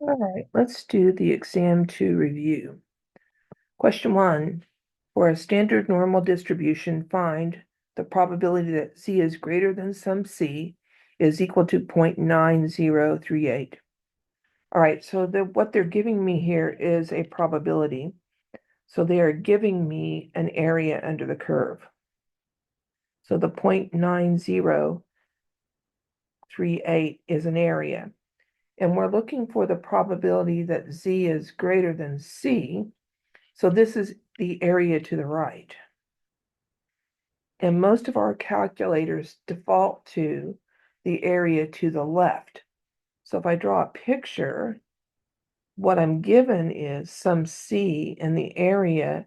All right, let's do the exam 2 review. Question 1. For a standard normal distribution, find the probability that Z is greater than some C is equal to 0.9038. All right, so what they're giving me here is a probability. So they are giving me an area under the curve. So the 0.9038 is an area. And we're looking for the probability that Z is greater than C. So this is the area to the right. And most of our calculators default to the area to the left. So if I draw a picture, what I'm given is some C, and the area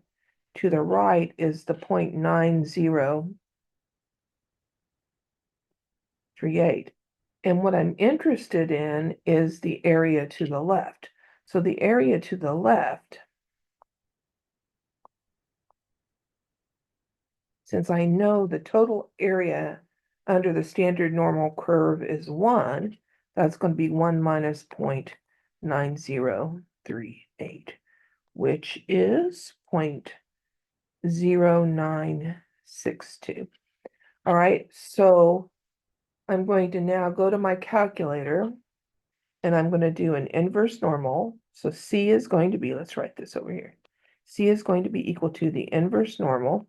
to the right is the 0.9038. And what I'm interested in is the area to the left. So the area to the left, since I know the total area under the standard normal curve is 1, that's going to be 1 minus 0.9038, which is 0.0962. All right, so I'm going to now go to my calculator, and I'm going to do an inverse normal. So C is going to be, let's write this over here. C is going to be equal to the inverse normal.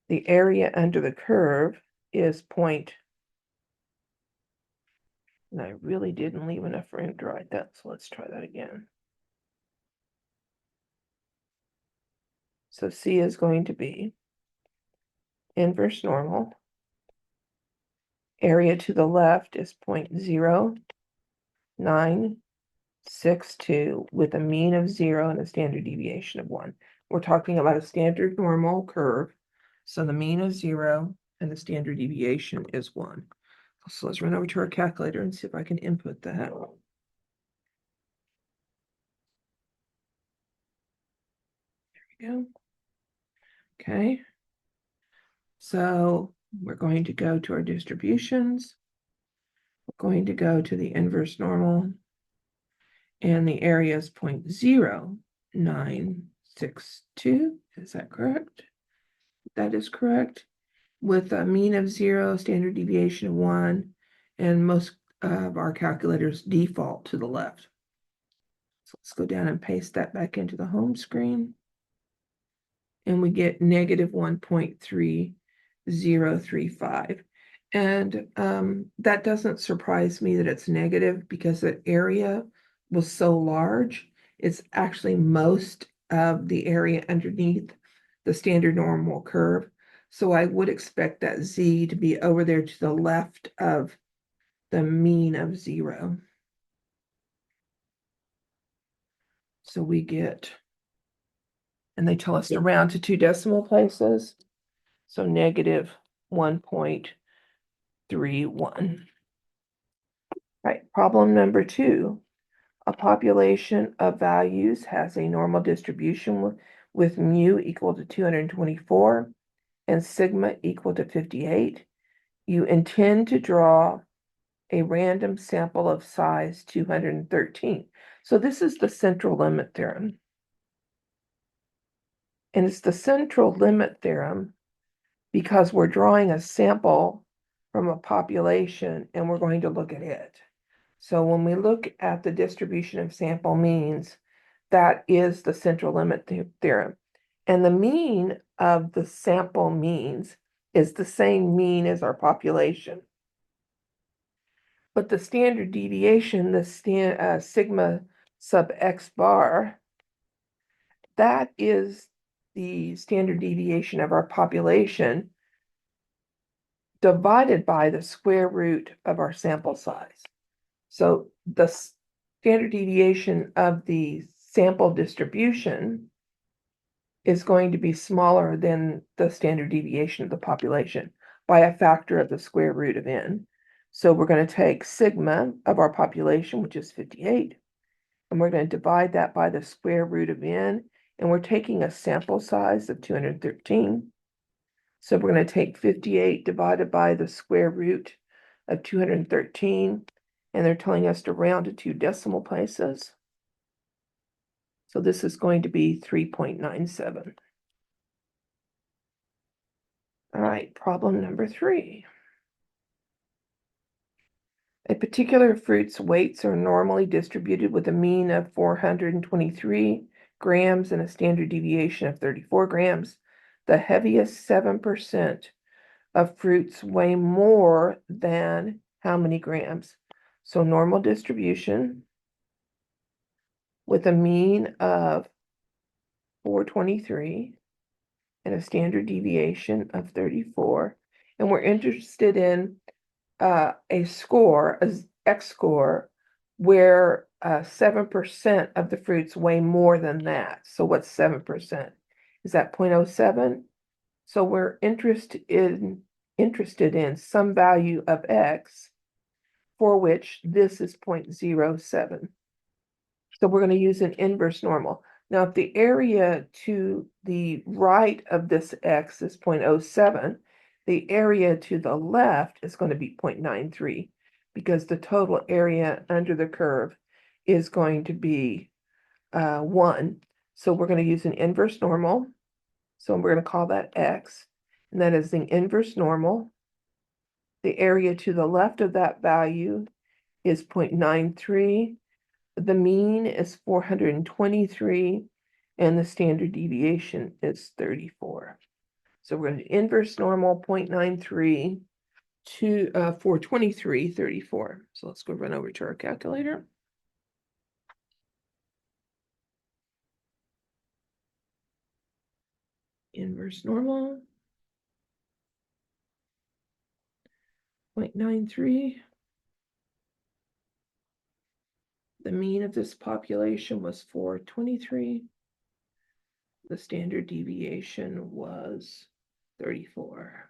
The area under the curve is and I really didn't leave enough room to write that, so let's try that again. So C is going to be inverse normal. Area to the left is 0.0962 with a mean of 0 and a standard deviation of 1. We're talking about a standard normal curve. So the mean is 0 and the standard deviation is 1. So let's run over to our calculator and see if I can input that. There we go. Okay. So we're going to go to our distributions. We're going to go to the inverse normal, and the area is 0.0962. Is that correct? That is correct. With a mean of 0, standard deviation of 1, and most of our calculators default to the left. So let's go down and paste that back into the home screen. And we get negative 1.3035. And that doesn't surprise me that it's negative because the area was so large. It's actually most of the area underneath the standard normal curve. So I would expect that Z to be over there to the left of the mean of 0. So we get, and they tell us to round to 2 decimal places. So negative 1.31. Right, problem number 2. A population of values has a normal distribution with mu equal to 224 and sigma equal to 58. You intend to draw a random sample of size 213. So this is the central limit theorem. And it's the central limit theorem because we're drawing a sample from a population and we're going to look at it. So when we look at the distribution of sample means, that is the central limit theorem. And the mean of the sample means is the same mean as our population. But the standard deviation, the sigma sub x bar, that is the standard deviation of our population divided by the square root of our sample size. So the standard deviation of the sample distribution is going to be smaller than the standard deviation of the population by a factor of the square root of n. So we're going to take sigma of our population, which is 58, and we're going to divide that by the square root of n, and we're taking a sample size of 213. So we're going to take 58 divided by the square root of 213, and they're telling us to round to 2 decimal places. So this is going to be 3.97. All right, problem number 3. A particular fruit's weights are normally distributed with a mean of 423 grams and a standard deviation of 34 grams. The heaviest 7% of fruits weigh more than how many grams? So normal distribution with a mean of 423 and a standard deviation of 34. And we're interested in a score, as X score, where 7% of the fruits weigh more than that. So what's 7%? Is that 0.07? So we're interested in some value of X for which this is 0.07. So we're going to use an inverse normal. Now, if the area to the right of this X is 0.07, the area to the left is going to be 0.93 because the total area under the curve is going to be 1. So we're going to use an inverse normal. So we're going to call that X, and that is the inverse normal. The area to the left of that value is 0.93. The mean is 423, and the standard deviation is 34. So we're going to inverse normal 0.93 to 423, 34. So let's go run over to our calculator. Inverse normal 0.93. The mean of this population was 423. The standard deviation was 34.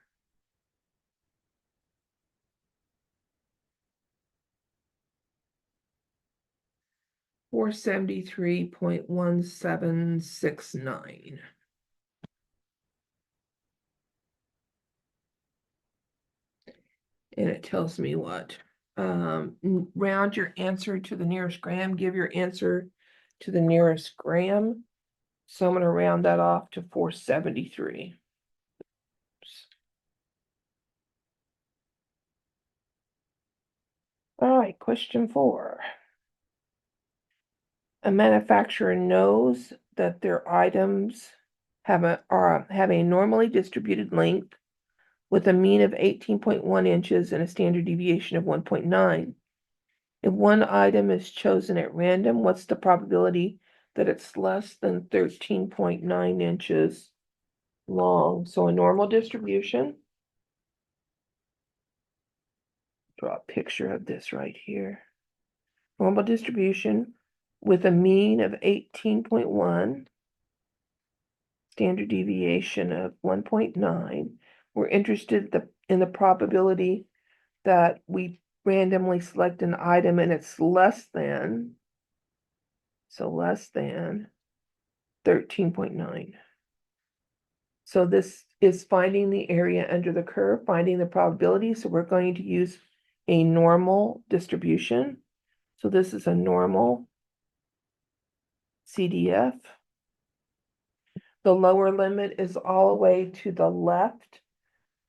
$473.1769. And it tells me what? Round your answer to the nearest gram, give your answer to the nearest gram. So I'm going to round that off to 473. All right, question 4. A manufacturer knows that their items have a normally distributed length with a mean of 18.1 inches and a standard deviation of 1.9. If one item is chosen at random, what's the probability that it's less than 13.9 inches long? So a normal distribution. Draw a picture of this right here. Normal distribution with a mean of 18.1, standard deviation of 1.9. We're interested in the probability that we randomly select an item and it's less than 13.9. So this is finding the area under the curve, finding the probability. So we're going to use a normal distribution. So this is a normal CDF. The lower limit is all the way to the left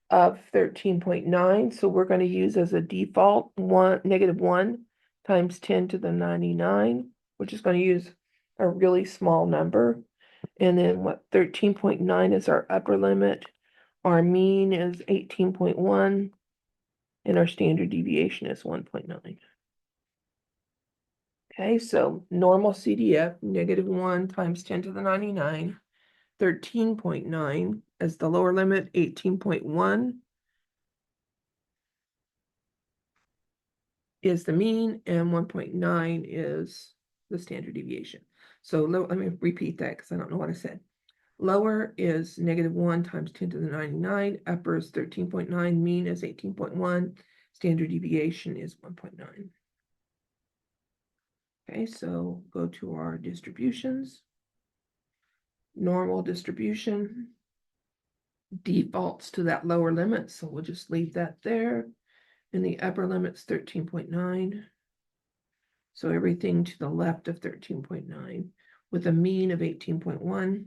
of 13.9. So we're going to use as a default -1 times 10 to the 99, which is going to use a really small number. And then what 13.9 is our upper limit. Our mean is 18.1, and our standard deviation is 1.9. Okay, so normal CDF, -1 times 10 to the 99, 13.9 as the lower limit, 18.1 is the mean, and 1.9 is the standard deviation. So let me repeat that because I don't know what I said. Lower is -1 times 10 to the 99, upper is 13.9, mean is 18.1, standard deviation is 1.9. Okay, so go to our distributions. Normal distribution defaults to that lower limit, so we'll just leave that there. And the upper limit's 13.9. So everything to the left of 13.9 with a mean of 18.1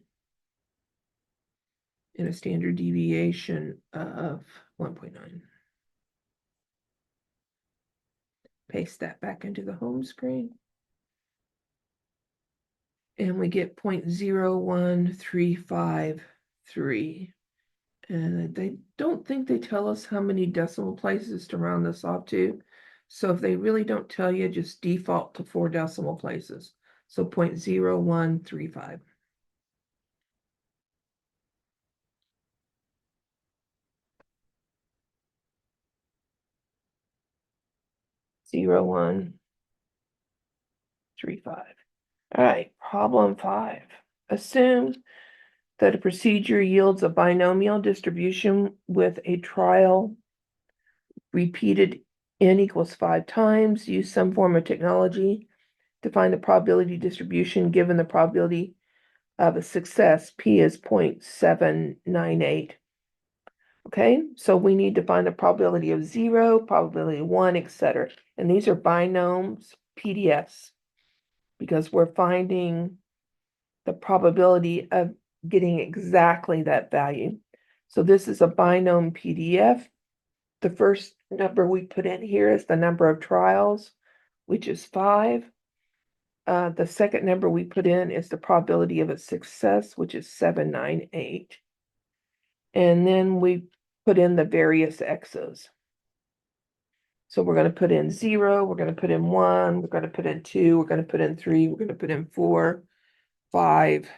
and a standard deviation of 1.9. Paste that back into the home screen. And we get 0.01353. And they don't think they tell us how many decimal places to round this off to. So if they really don't tell you, just default to 4 decimal places. So 0.0135. Zero, 1, 3, 5. All right, problem 5. Assume that a procedure yields a binomial distribution with a trial repeated n equals 5 times. Use some form of technology to find the probability distribution given the probability of a success. P is 0.798. Okay, so we need to find the probability of 0, probability of 1, etc. And these are binomes PDFs because we're finding the probability of getting exactly that value. So this is a binome PDF. The first number we put in here is the number of trials, which is 5. The second number we put in is the probability of a success, which is 798. And then we put in the various x's. So we're going to put in 0, we're going to put in 1, we're going to put in 2, we're going to put in 3, we're going to put in 4, 5,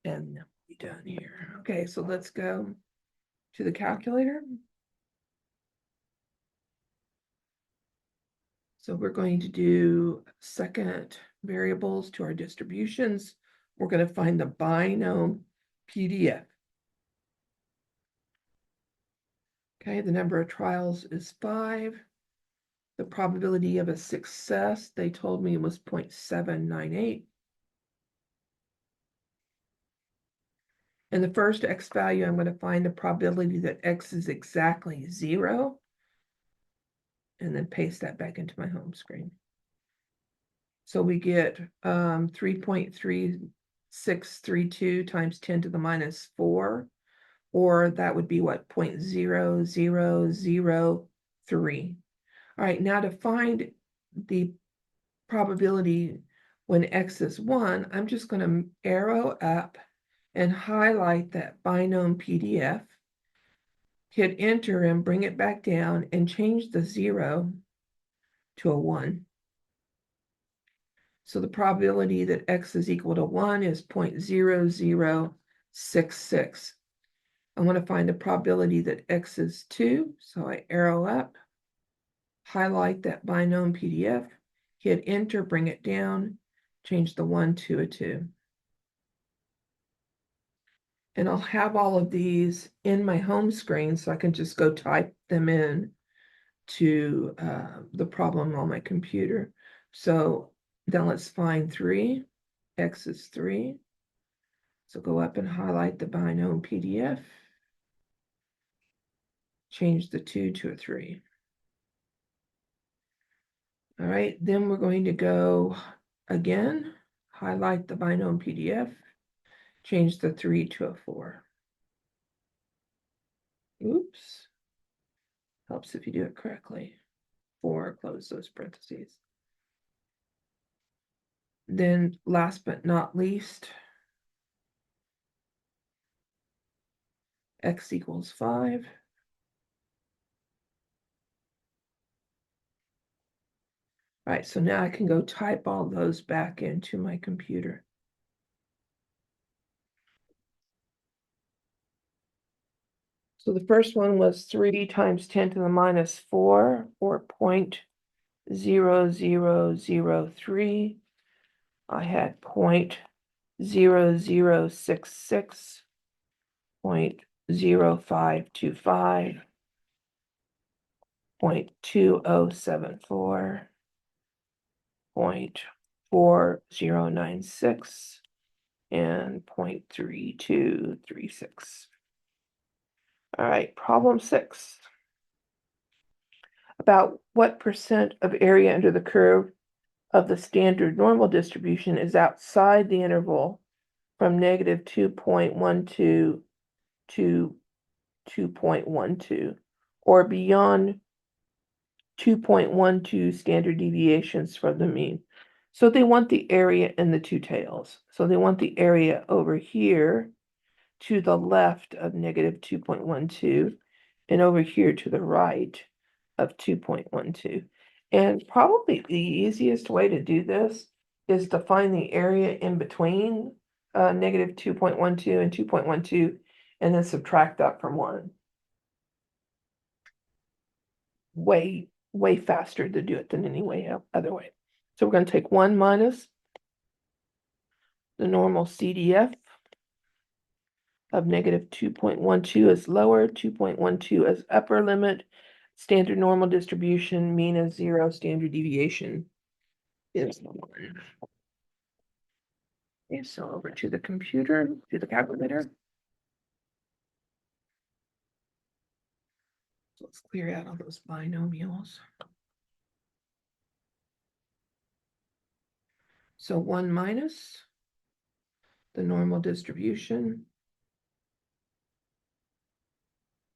and we'll be done here. Okay, so let's go to the calculator. So we're going to do second variables to our distributions. We're going to find the binome PDF. Okay, the number of trials is 5. The probability of a success, they told me, was 0.798. And the first x value, I'm going to find the probability that x is exactly 0. And then paste that back into my home screen. So we get 3.3632 times 10 to the minus 4, or that would be what, 0.0003. All right, now to find the probability when x is 1, I'm just going to arrow up and highlight that binome PDF, hit enter and bring it back down and change the 0 to a 1. So the probability that x is equal to 1 is 0.0066. I want to find the probability that x is 2, so I arrow up, highlight that binome PDF, hit enter, bring it down, change the 1 to a 2. And I'll have all of these in my home screen so I can just go type them in to the problem on my computer. So then let's find 3. X is 3. So go up and highlight the binome PDF. Change the 2 to a 3. All right, then we're going to go again, highlight the binome PDF, change the 3 to a 4. Oops. Helps if you do it correctly. 4, close those parentheses. Then last but not least, x equals 5. All right, so now I can go type all those back into my computer. So the first one was 3 times 10 to the minus 4, or 0.0003. I had 0.0066, 0.0525, 0.2074, 0.4096, and 0.3236. All right, problem 6. About what percent of area under the curve of the standard normal distribution is outside the interval from negative 2.12 to 2.12 or beyond 2.12 standard deviations from the mean. So they want the area in the two tails. So they want the area over here to the left of negative 2.12 and over here to the right of 2.12. And probably the easiest way to do this is to find the area in between negative 2.12 and 2.12 and then subtract that from 1. Way faster to do it than any other way. So we're going to take 1 minus the normal CDF of negative 2.12 as lower, 2.12 as upper limit, standard normal distribution, mean of 0, standard deviation is 1. Okay, so over to the computer, to the calculator. So let's clear out all those binomials. So 1 minus the normal distribution,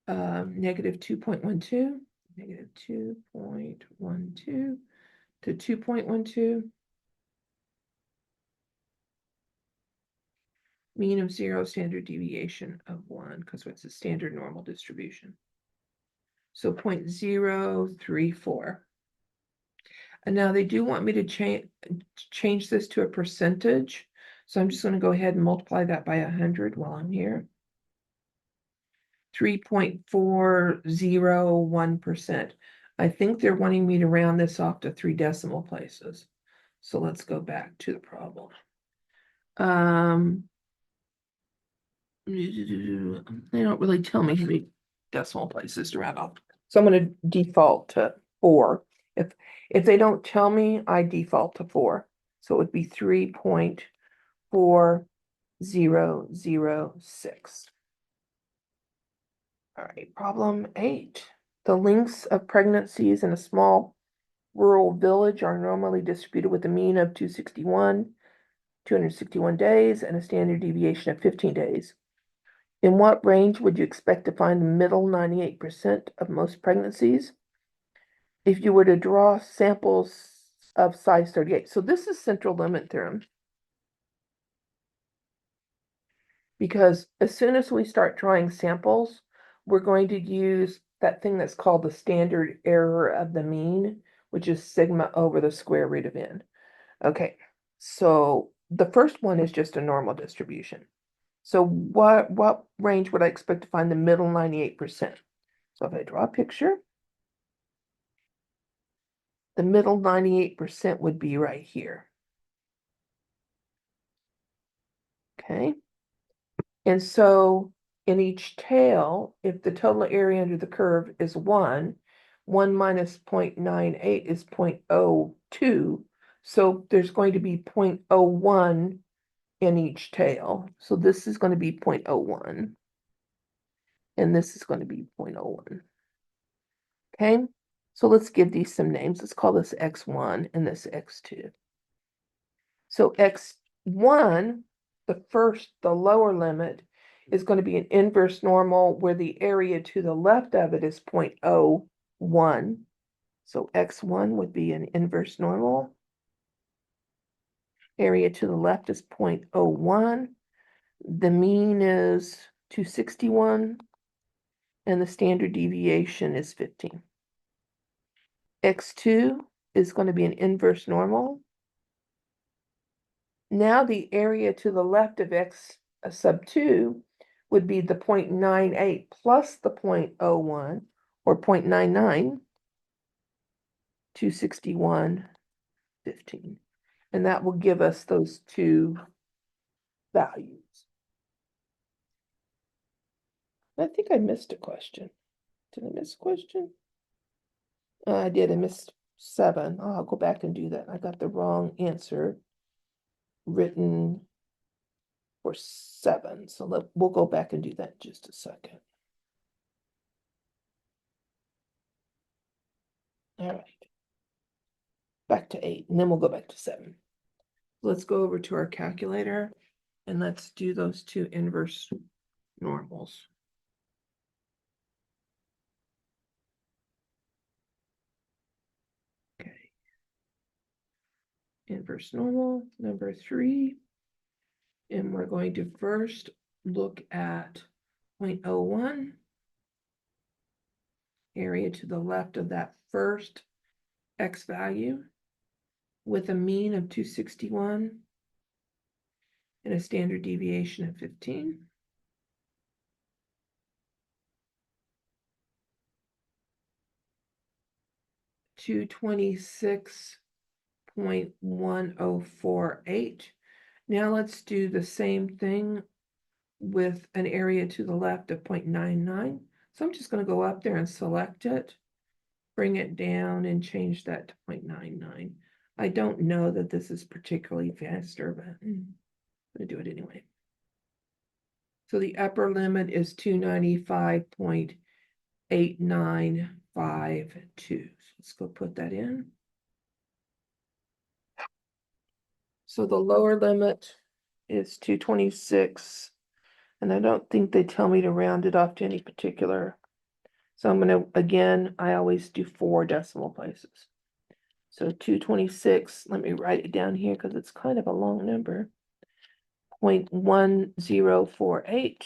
negative 2.12, negative 2.12 to 2.12. Mean of 0, standard deviation of 1, because it's a standard normal distribution. So 0.034. And now they do want me to change this to a percentage. So I'm just going to go ahead and multiply that by 100 while I'm here. 3.401%. I think they're wanting me to round this off to 3 decimal places. So let's go back to the problem. They don't really tell me how many decimal places to round off. So I'm going to default to 4. If they don't tell me, I default to 4. So it would be 3.4006. All right, problem 8. The lengths of pregnancies in a small rural village are normally distributed with a mean of 261 days, and a standard deviation of 15 days. In what range would you expect to find the middle 98% of most pregnancies if you were to draw samples of size 38? So this is central limit theorem. Because as soon as we start drawing samples, we're going to use that thing that's called the standard error of the mean, which is sigma over the square root of n. Okay, so the first one is just a normal distribution. So what range would I expect to find the middle 98%? So if I draw a picture, the middle 98% would be right here. Okay. And so in each tail, if the total area under the curve is 1, 1 minus 0.98 is 0.02. So there's going to be 0.01 in each tail. So this is going to be 0.01. And this is going to be 0.01. Okay, so let's give these some names. Let's call this x1 and this x2. So x1, the lower limit, is going to be an inverse normal where the area to the left of it is 0.01. So x1 would be an inverse normal. Area to the left is 0.01. The mean is 261. And the standard deviation is 15. X2 is going to be an inverse normal. Now the area to the left of x sub 2 would be the 0.98 plus the 0.01 or 0.99, 261, 15. And that will give us those two values. I think I missed a question. Did I miss a question? I did. I missed 7. Oh, I'll go back and do that. I got the wrong answer written for 7. So we'll go back and do that in just a second. All right. back to 8, and then we'll go back to 7. Let's go over to our calculator and let's do those two inverse normals. Okay. Inverse normal number 3. And we're going to first look at 0.01, area to the left of that first X value, with a mean of 261 and a standard deviation of 15. $226.1048. Now let's do the same thing with an area to the left of 0.99. So I'm just going to go up there and select it, bring it down and change that to 0.99. I don't know that this is particularly faster, but I'm going to do it anyway. So the upper limit is 295.8952. So let's go put that in. So the lower limit is 226, and I don't think they tell me to round it off to any particular. So I'm going to, again, I always do 4 decimal places. So 226, let me write it down here because it's kind of a long number. 0.1048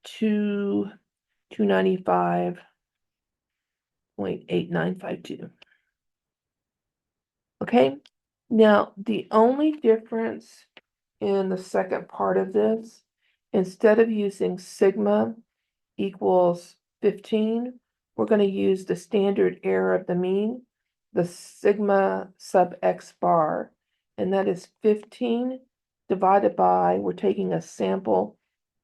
to 295.8952. Okay, now the only difference in the second part of this, instead of using sigma equals 15, we're going to use the standard error of the mean, the sigma sub x bar, and that is 15 divided by, we're taking a sample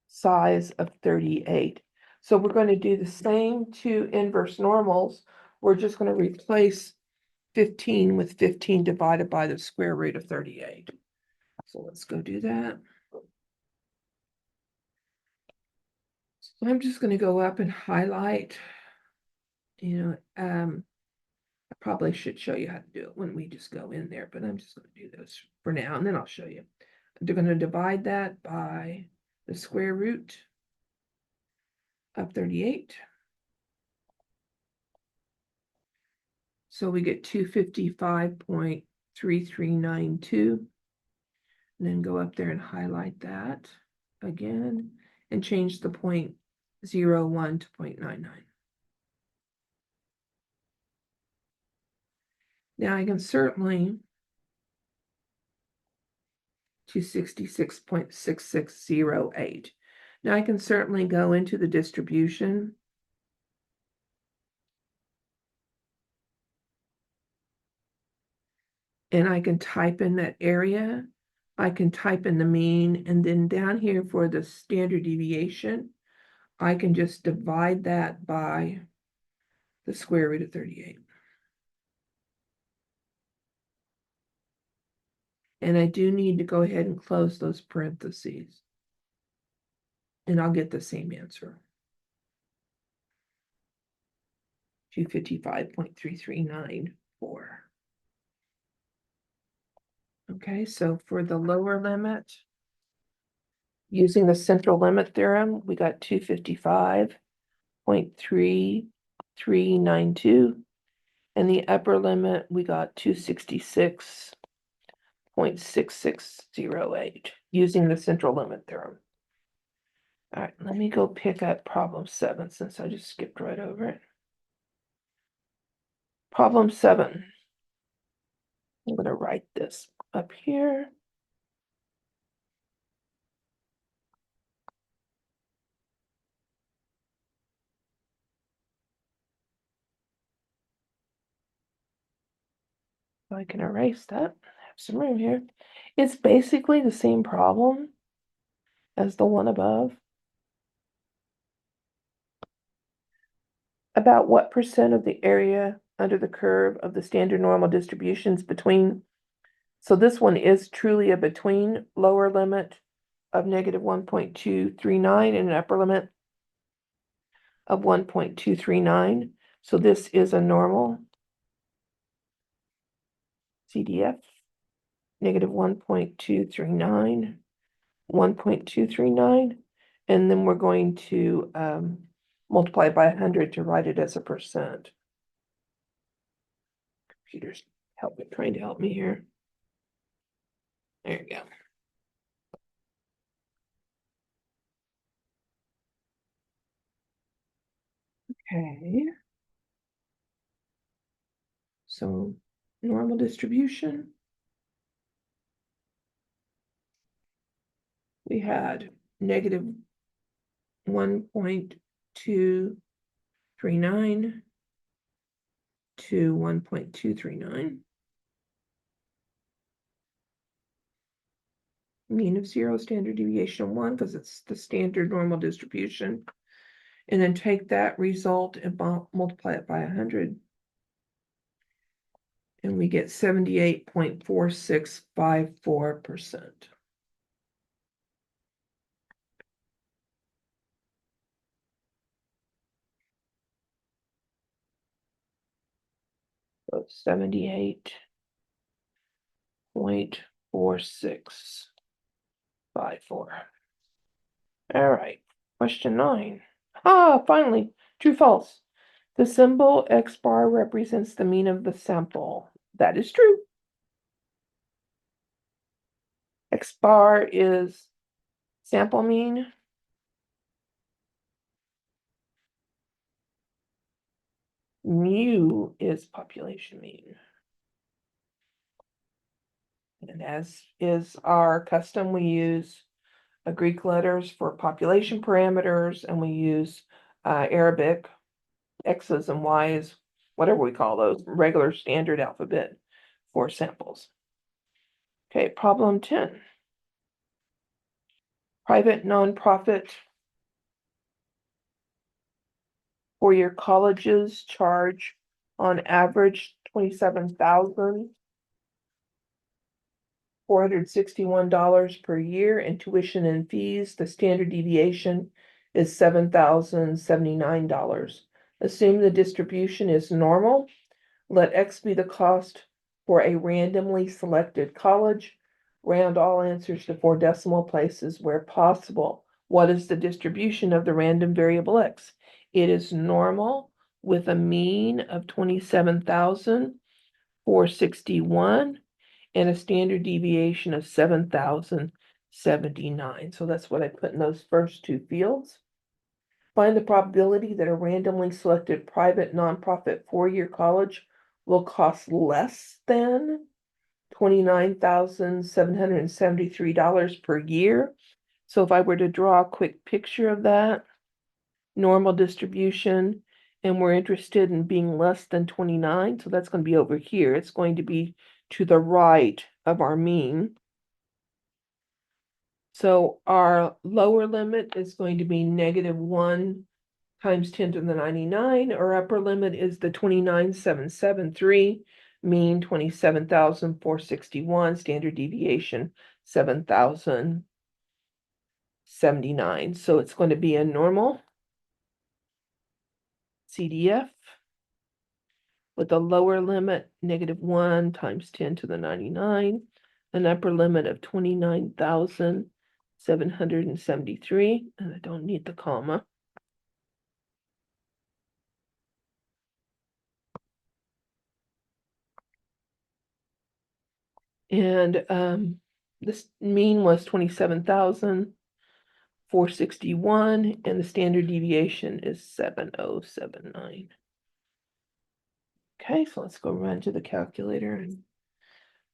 size of 38. So we're going to do the same two inverse normals. We're just going to replace 15 with 15 divided by the square root of 38. So let's go do that. So I'm just going to go up and highlight, I probably should show you how to do it when we just go in there, but I'm just going to do this for now, and then I'll show you. They're going to divide that by the square root of 38. So we get 255.3392. And then go up there and highlight that again and change the 0.01 to 0.99. Now I can certainly 266.6608. Now I can certainly go into the distribution and I can type in that area. I can type in the mean, and then down here for the standard deviation, I can just divide that by the square root of 38. And I do need to go ahead and close those parentheses. And I'll get the same answer. 255.3394. Okay, so for the lower limit, using the central limit theorem, we got 255.3392. And the upper limit, we got 266.6608 using the central limit theorem. All right, let me go pick up problem 7 since I just skipped right over it. Problem 7. I'm going to write this up here. I can erase that. I have some room here. It's basically the same problem as the one above. About what percent of the area under the curve of the standard normal distributions between, so this one is truly a between lower limit of negative 1.239 and an upper limit of 1.239. So this is a normal. CDF, negative 1.239, 1.239, and then we're going to multiply by 100 to write it as a percent. Computer's trying to help me here. There you go. Okay. So normal distribution. We had negative 1.239 to 1.239. Mean of 0, standard deviation of 1, because it's the standard normal distribution. And then take that result and multiply it by 100. And we get 78.4654%. So 78.4654. All right, question 9. Finally, true, false. The symbol X bar represents the mean of the sample. That is true. X bar is sample mean. Mu is population mean. And as is our custom, we use Greek letters for population parameters, and we use Arabic X's and Y's, whatever we call those, regular standard alphabet for samples. Okay, problem 10. Private nonprofit four-year colleges charge on average $27,461 per year in tuition and fees. The standard deviation is $7,079. Assume the distribution is normal. Let X be the cost for a randomly selected college. Round all answers to 4 decimal places where possible. What is the distribution of the random variable X? It is normal with a mean of 27,461 and a standard deviation of 7,079. So that's what I put in those first 2 fields. Find the probability that a randomly selected private nonprofit four-year college will cost less than $29,773 per year. So if I were to draw a quick picture of that, normal distribution, and we're interested in being less than 29, so that's going to be over here. It's going to be to the right of our mean. So our lower limit is going to be -1 times 10 to the 99. Our upper limit is the 29,773, mean 27,461, standard deviation 7,079. So it's going to be a normal CDF with a lower limit, -1 times 10 to the 99, an upper limit of 29,773, and I don't need the comma. And this mean was 27,461, and the standard deviation is 7,079. Okay, so let's go run to the calculator and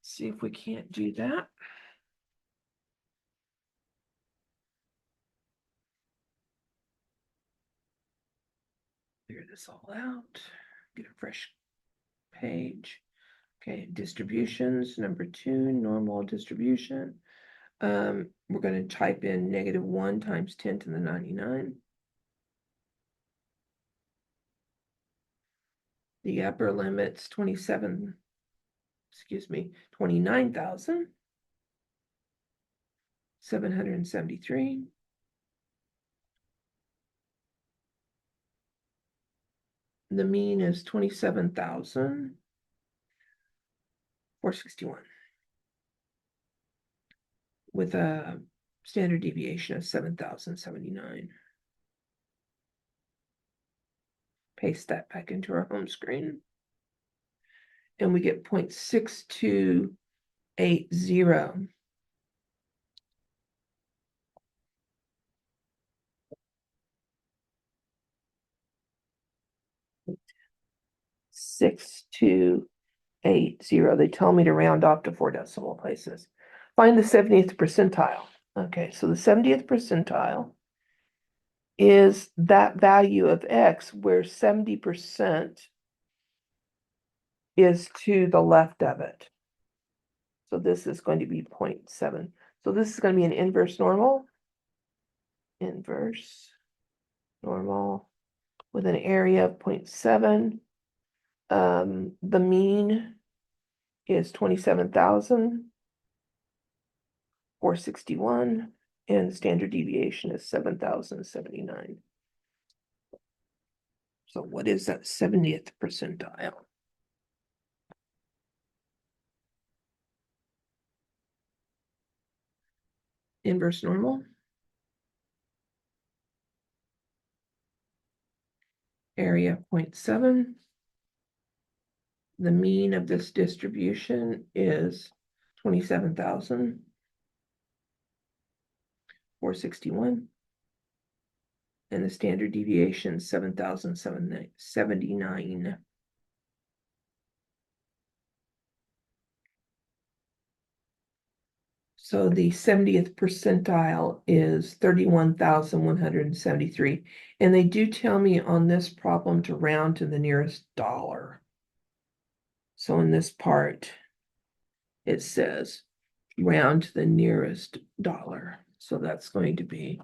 see if we can't do that. Figure this all out, get a fresh page. Okay, distributions, number 2, normal distribution. We're going to type in -1 times 10 to the 99. The upper limit's 29,773. The mean is 27,461. 461. With a standard deviation of 7,079. Paste that back into our home screen. And we get 0.6280. Six, 2, 8, 0. They tell me to round off to 4 decimal places. Find the 70th percentile. Okay, so the 70th percentile is that value of X where 70% is to the left of it. So this is going to be 0.7. So this is going to be an inverse normal. Inverse normal with an area of 0.7. The mean is 27,461 and the standard deviation is 7,079. So what is that 70th percentile? Inverse normal. Area 0.7. The mean of this distribution is 27,461. And the standard deviation 7,079. So the 70th percentile is 31,173. And they do tell me on this problem to round to the nearest dollar. So in this part, it says round to the nearest dollar. So that's going to be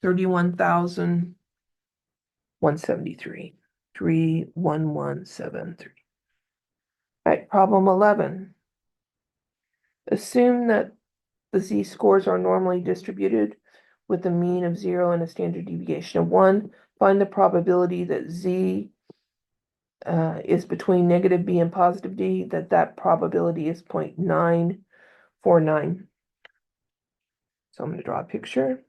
31,173. 31173. All right, problem 11. Assume that the z-scores are normally distributed with a mean of 0 and a standard deviation of 1. Find the probability that z is between negative b and positive d, that probability is 0.949. So I'm going to draw a picture.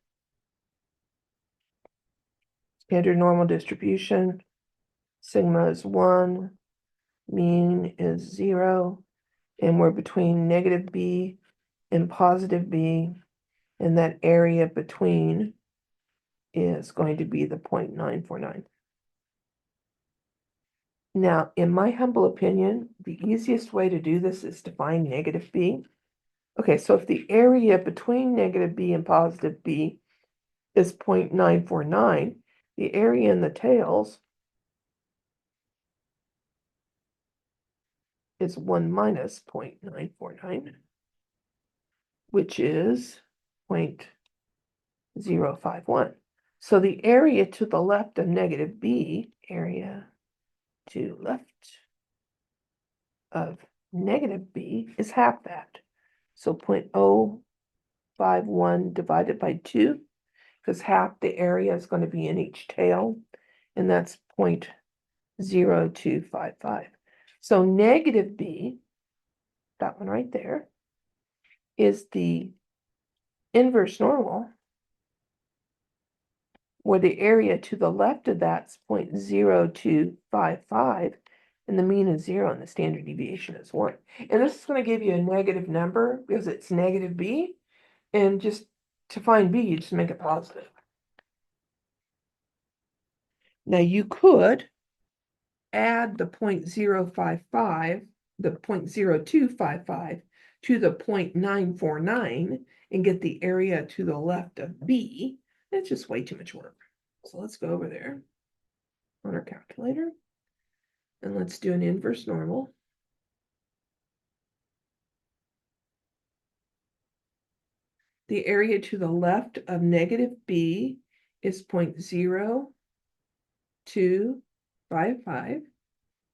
Standard normal distribution. Sigma is 1. Mean is 0. And we're between negative b and positive b. And that area between is going to be the 0.949. Now, in my humble opinion, the easiest way to do this is to find negative b. Okay, so if the area between negative b and positive b is 0.949, the area in the tails is 1 minus 0.949, which is 0.051. So the area to the left of negative b, area to left of negative b is half that. So 0.051 divided by 2, because half the area is going to be in each tail, and that's 0.0255. So negative b, that one right there, is the inverse normal, where the area to the left of that's 0.0255, and the mean is 0 and the standard deviation is 1. And this is going to give you a negative number because it's negative b, and just to find b, you just make it positive. Now you could add the 0.055, the 0.0255 to the 0.949 and get the area to the left of b. It's just way too much work. So let's go over there on our calculator and let's do an inverse normal. The area to the left of negative b is 0.0255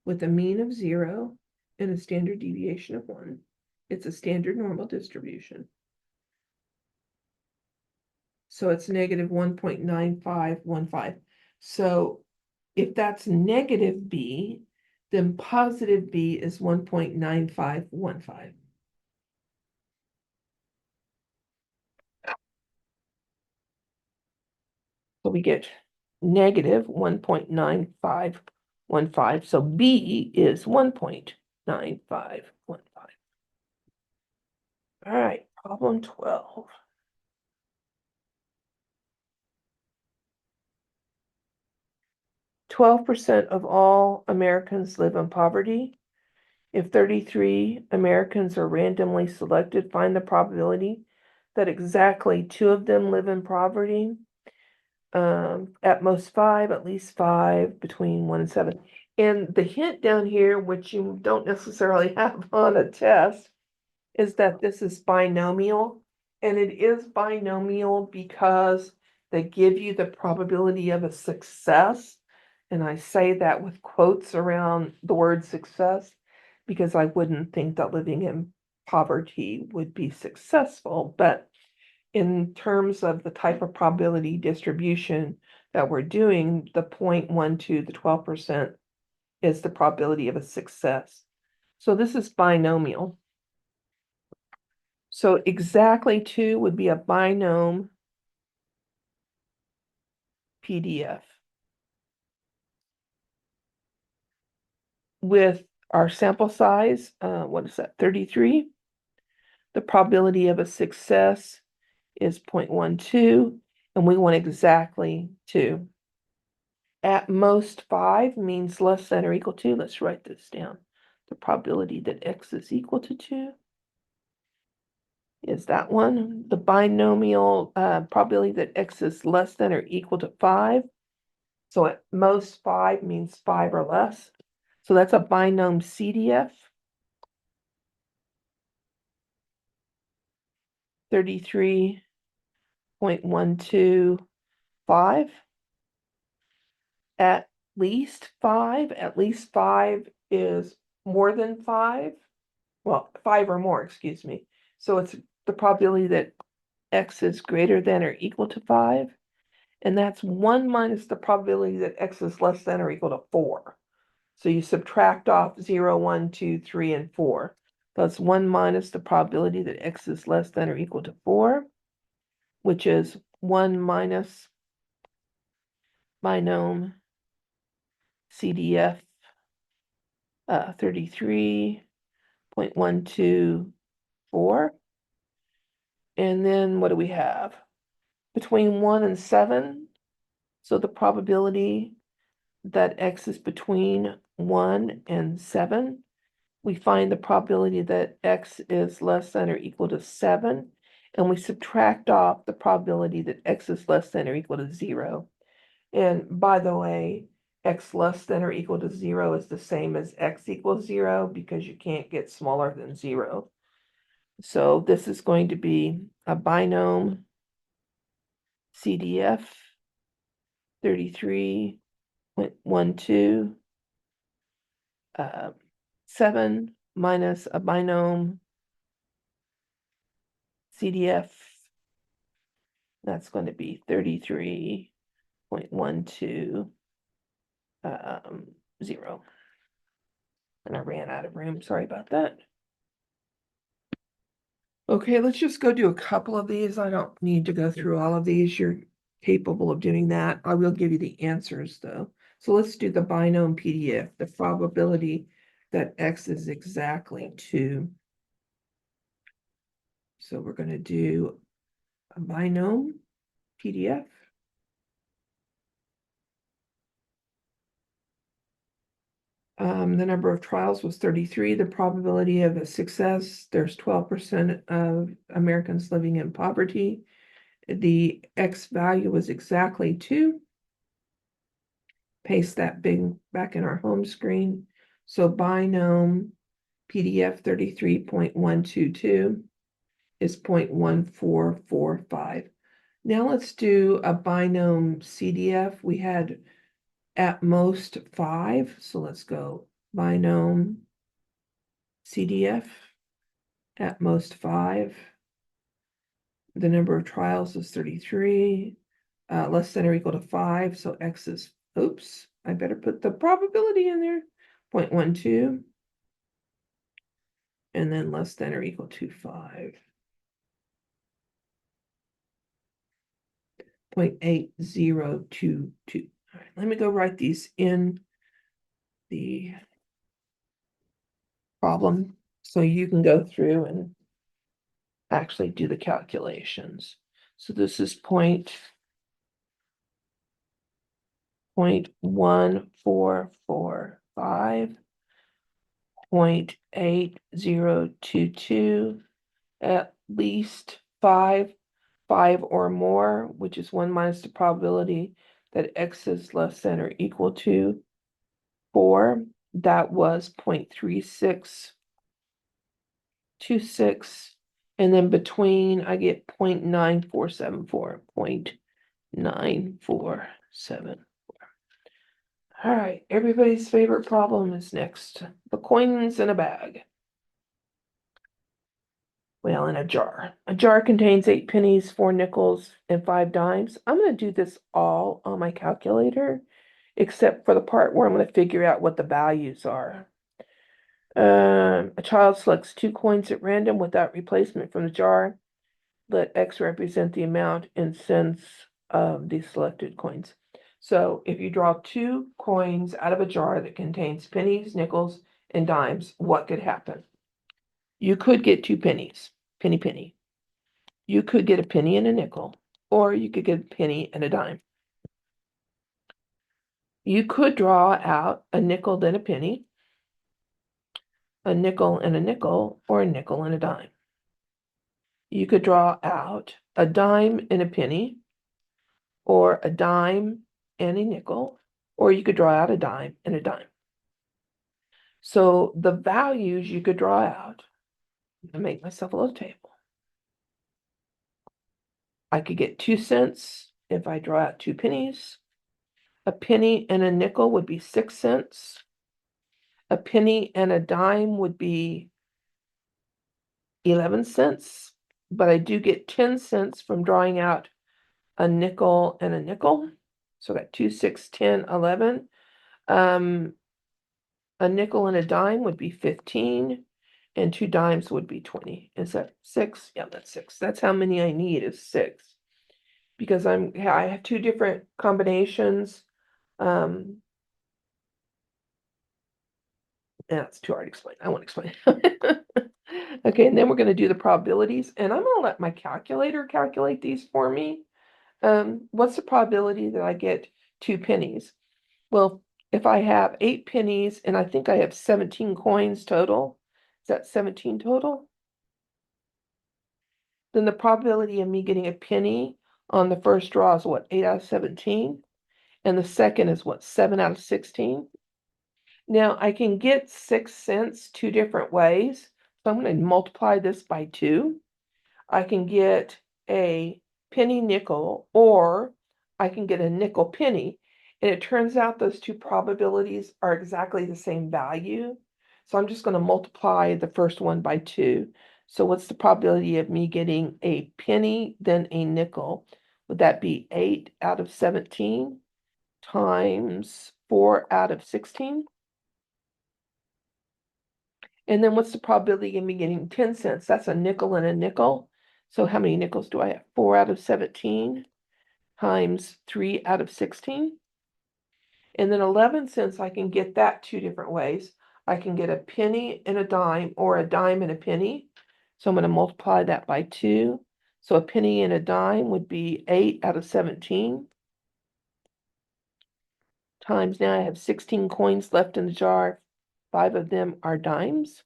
with a mean of 0 and a standard deviation of 1. It's a standard normal distribution. So it's negative 1.9515. So if that's negative b, then positive b is 1.9515. So we get negative 1.9515. So B is 1.9515. All right, problem 12. 12% of all Americans live in poverty. If 33 Americans are randomly selected, find the probability that exactly 2 of them live in poverty. At most 5, at least 5, between 1 and 7. And the hint down here, which you don't necessarily have on a test, is that this is binomial. And it is binomial because they give you the probability of a success. And I say that with quotes around the word success because I wouldn't think that living in poverty would be successful. But in terms of the type of probability distribution that we're doing, the 0.12, the 12% is the probability of a success. So this is binomial. So exactly 2 would be a binom PDF. With our sample size, what is that, 33? The probability of a success is 0.12, and we want exactly 2. At most 5 means less than or equal to. Let's write this down. The probability that x is equal to 2 is that one. The binomial probability that x is less than or equal to 5. So at most 5 means 5 or less. So that's a binom CDF. 33.125. At least 5. At least 5 is more than 5. Well, 5 or more, excuse me. So it's the probability that x is greater than or equal to 5. And that's 1 minus the probability that x is less than or equal to 4. So you subtract off 0, 1, 2, 3, and 4. That's 1 minus the probability that x is less than or equal to 4, which is 1 minus binom CDF 33.124. And then what do we have? Between 1 and 7. So the probability that x is between 1 and 7. We find the probability that x is less than or equal to 7, and we subtract off the probability that x is less than or equal to 0. And by the way, x less than or equal to 0 is the same as x equals 0 because you can't get smaller than 0. So this is going to be a binom CDF 33.12 7 minus a binom CDF. That's going to be 33.12 0. And I ran out of room. Sorry about that. Okay, let's just go do a couple of these. I don't need to go through all of these. You're capable of doing that. I will give you the answers though. So let's do the binom PDF, the probability that x is exactly 2. So we're going to do a binom PDF. The number of trials was 33. The probability of a success, there's 12% of Americans living in poverty. The X value was exactly 2. Paste that big back in our home screen. So binom PDF 33.122 is 0.1445. Now let's do a binom CDF. We had at most 5. So let's go binom CDF at most 5. The number of trials is 33, less than or equal to 5. So x is, oops, I better put the probability in there, 0.12. And then less than or equal to 5. 0.8022. All right, let me go write these in the problem so you can go through and actually do the calculations. So this is point 0.1445, 0.8022, at least 5 or more, which is 1 minus the probability that x is less than or equal to 4. That was 0.3626. And then between, I get 0.9474, 0.9474. All right, everybody's favorite problem is next. The coins in a bag. Well, in a jar. A jar contains 8 pennies, 4 nickels, and 5 dimes. I'm going to do this all on my calculator, except for the part where I'm going to figure out what the values are. A child selects 2 coins at random without replacement from the jar. Let X represent the amount in cents of the selected coins. So if you draw 2 coins out of a jar that contains pennies, nickels, and dimes, what could happen? You could get 2 pennies, penny, penny. You could get a penny and a nickel, or you could get a penny and a dime. You could draw out a nickel, then a penny, a nickel and a nickel, or a nickel and a dime. You could draw out a dime and a penny, or a dime and a nickel, or you could draw out a dime and a dime. So the values you could draw out, I make myself a little table. I could get 2 cents if I draw out 2 pennies. A penny and a nickel would be 6 cents. A penny and a dime would be 11 cents, but I do get 10 cents from drawing out a nickel and a nickel. So I got 2, 6, 10, 11. A nickel and a dime would be 15, and 2 dimes would be 20. Is that 6? Yeah, that's 6. That's how many I need is 6. Because I have 2 different combinations. That's too hard to explain. I won't explain. Okay, and then we're going to do the probabilities, and I'm going to let my calculator calculate these for me. What's the probability that I get 2 pennies? Well, if I have 8 pennies and I think I have 17 coins total, is that 17 total? Then the probability of me getting a penny on the first draw is what, 8 out of 17? And the second is what, 7 out of 16? Now I can get 6 cents 2 different ways. So I'm going to multiply this by 2. I can get a penny nickel, or I can get a nickel penny. And it turns out those 2 probabilities are exactly the same value. So I'm just going to multiply the first one by 2. So what's the probability of me getting a penny, then a nickel? Would that be 8 out of 17 times 4 out of 16? And then what's the probability of me getting 10 cents? That's a nickel and a nickel. So how many nickels do I have? 4 out of 17 times 3 out of 16. And then 11 cents, I can get that 2 different ways. I can get a penny and a dime, or a dime and a penny. So I'm going to multiply that by 2. So a penny and a dime would be 8 out of 17 times, now I have 16 coins left in the jar. 5 of them are dimes.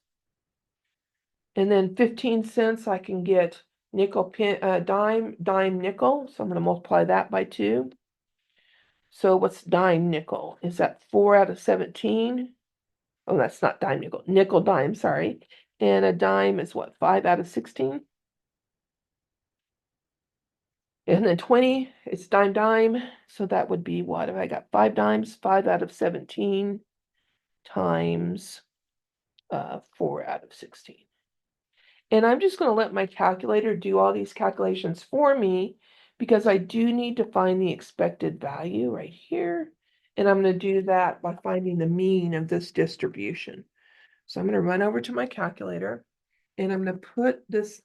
And then 15 cents, I can get nickel, dime, nickel. So I'm going to multiply that by 2. So what's dime nickel? Is that 4 out of 17? Oh, that's not dime nickel. Nickel dime, sorry. And a dime is what, 5 out of 16? And then 20, it's dime. So that would be what? If I got 5 dimes, 5 out of 17 times 4 out of 16. And I'm just going to let my calculator do all these calculations for me, because I do need to find the expected value right here. And I'm going to do that by finding the mean of this distribution. So I'm going to run over to my calculator, and I'm going to put this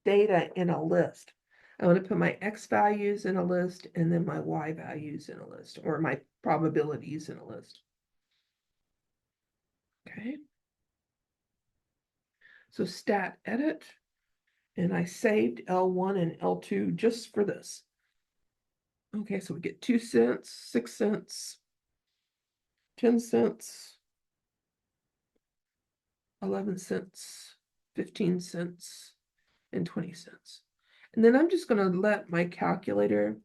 data in a list. I want to put my X values in a list and then my Y values in a list, or my probabilities in a list. Okay. So stat edit, and I saved L1 and L2 just for this. Okay, so we get 2 cents, 6 cents, 10 cents, 11 cents, 15 cents, and 20 cents. And then I'm just going to let my calculator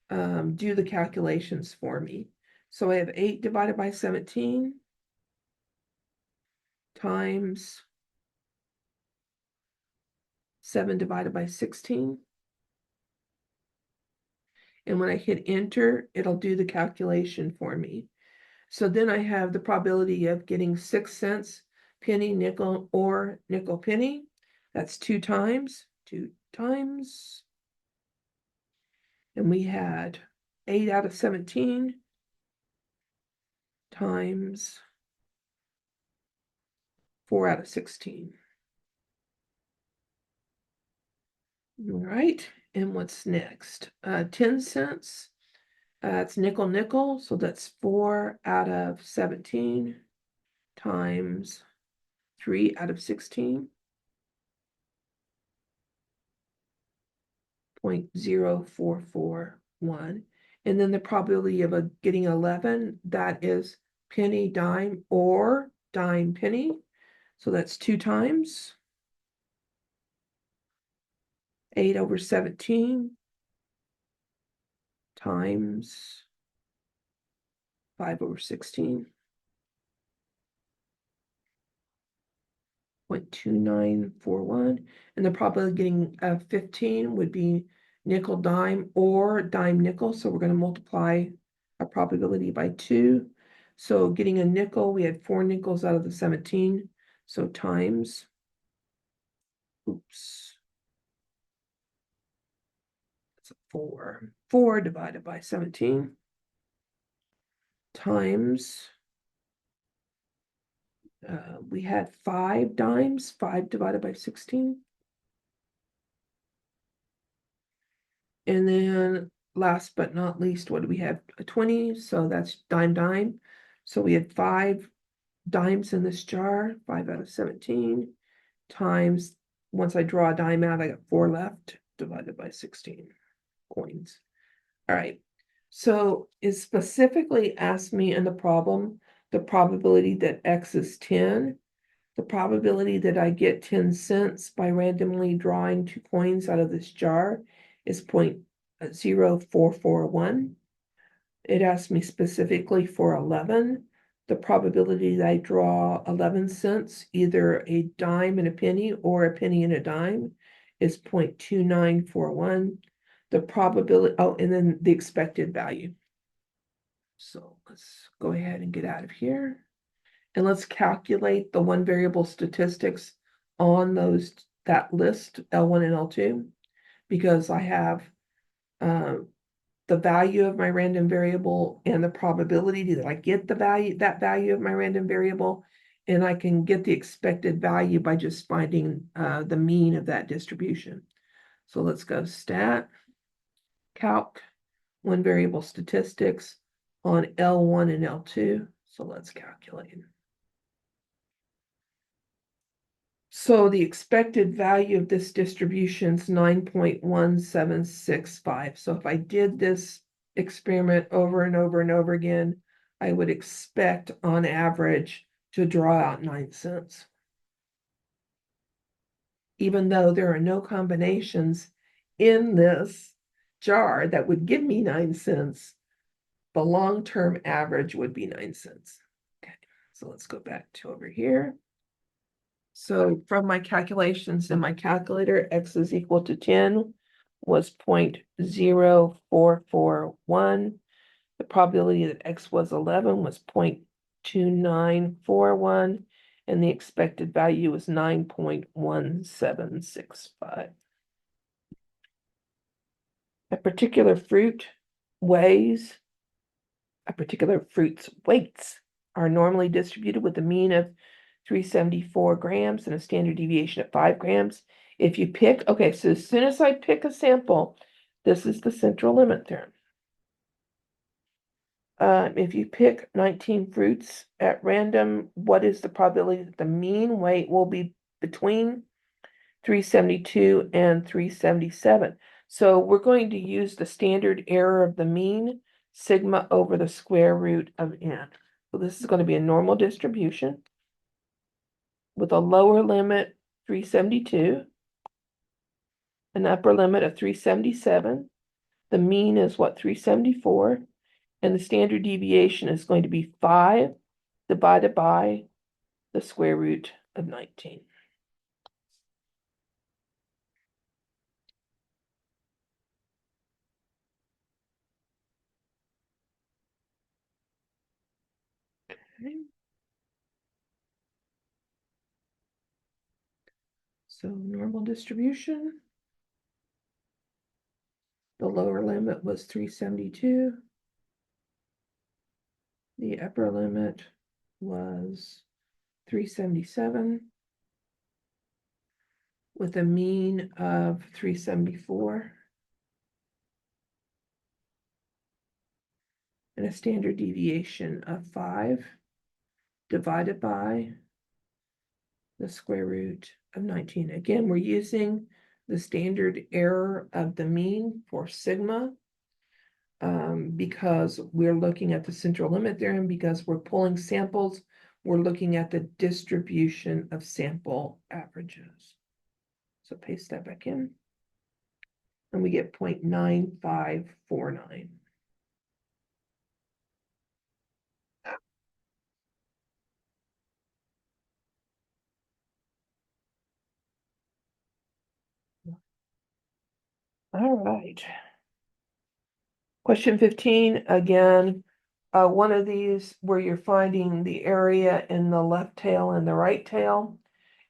do the calculations for me. So I have 8 divided by 17 times 7 divided by 16. And when I hit enter, it'll do the calculation for me. So then I have the probability of getting 6 cents, penny, nickel, or nickel penny. That's 2 times. And we had 8 out of 17 times 4 out of 16. All right, and what's next? 10 cents. It's nickel, nickel, so that's 4 out of 17 times 3 out of 16. 0.0441. And then the probability of getting 11, that is penny, dime, or dime, penny. So that's 2 times. 8 over 17 times 5 over 16. 0.2941. And the probability of getting 15 would be nickel, dime, or dime, nickel. So we're going to multiply our probability by 2. So getting a nickel, we had 4 nickels out of the 17. So times, that's a 4. 4 divided by 17 times, we had 5 dimes, 5 divided by 16. And then last but not least, what do we have? A 20, so that's dime, dime. So we had 5 dimes in this jar, 5 out of 17, times, once I draw a dime out, I got 4 left, divided by 16 coins. All right, so it specifically asked me in the problem, the probability that X is 10, the probability that I get 10 cents by randomly drawing 2 coins out of this jar is 0.0441. It asked me specifically for 11. The probability that I draw 11 cents, either a dime and a penny or a penny and a dime, is 0.2941. The probability, oh, and then the expected value. So let's go ahead and get out of here. And let's calculate the one variable statistics on that list, L1 and L2, because I have the value of my random variable and the probability that I get that value of my random variable, and I can get the expected value by just finding the mean of that distribution. So let's go stat, calc, one variable statistics on L1 and L2. So let's calculate. So the expected value of this distribution is 9.1765. So if I did this experiment over and over and over again, I would expect on average to draw out 9 cents. Even though there are no combinations in this jar that would give me 9 cents, the long-term average would be 9 cents. Okay, so let's go back to over here. So from my calculations in my calculator, X is equal to 10 was 0.0441. The probability that X was 11 was 0.2941, and the expected value was 9.1765. A particular fruit's weights are normally distributed with a mean of 374 grams and a standard deviation of 5 grams. If you pick, okay, so as soon as I pick a sample, this is the central limit theorem. If you pick 19 fruits at random, what is the probability that the mean weight will be between 372 and 377? So we're going to use the standard error of the mean, sigma over the square root of n. So this is going to be a normal distribution with a lower limit 372, an upper limit of 377. The mean is what, 374, and the standard deviation is going to be 5 divided by the square root of 19. Okay. So normal distribution. The lower limit was 372. The upper limit was 377 with a mean of 374 and a standard deviation of 5 divided by the square root of 19. Again, we're using the standard error of the mean for sigma because we're looking at the central limit theorem, because we're pulling samples, we're looking at the distribution of sample averages. So paste that back in, and we get 0.9549. All right. Question 15, again, one of these where you're finding the area in the left tail and the right tail.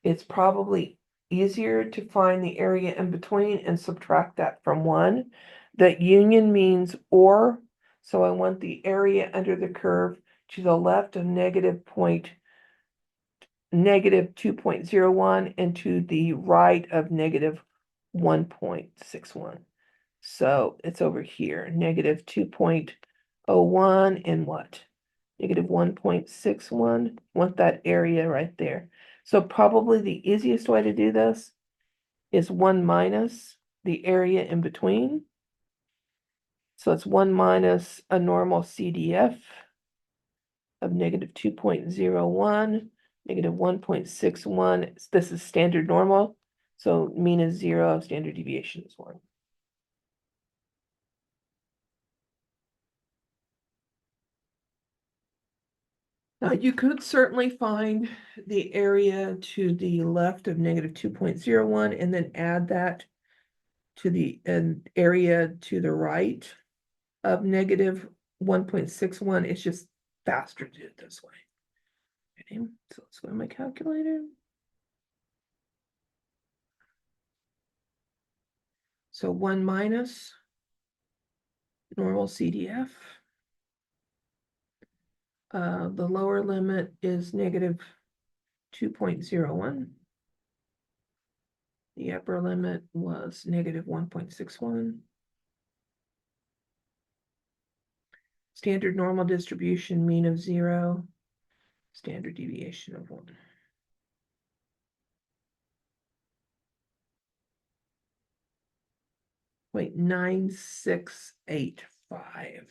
It's probably easier to find the area in between and subtract that from 1. That union means or, so I want the area under the curve to the left of negative 2.01 and to the right of negative 1.61. So it's over here, negative 2.01 and what? Negative 1.61. Want that area right there. So probably the easiest way to do this is 1 minus the area in between. So it's 1 minus a normal CDF of negative 2.01, negative 1.61. This is standard normal. So mean is 0, standard deviation is 1. Now you could certainly find the area to the left of negative 2.01 and then add that to the area to the right of negative 1.61. It's just faster to do it this way. Okay, so let's go to my calculator. So 1 minus normal CDF. The lower limit is negative 2.01. The upper limit was negative 1.61. Standard normal distribution, mean of 0, standard deviation of 1. Wait, 9685.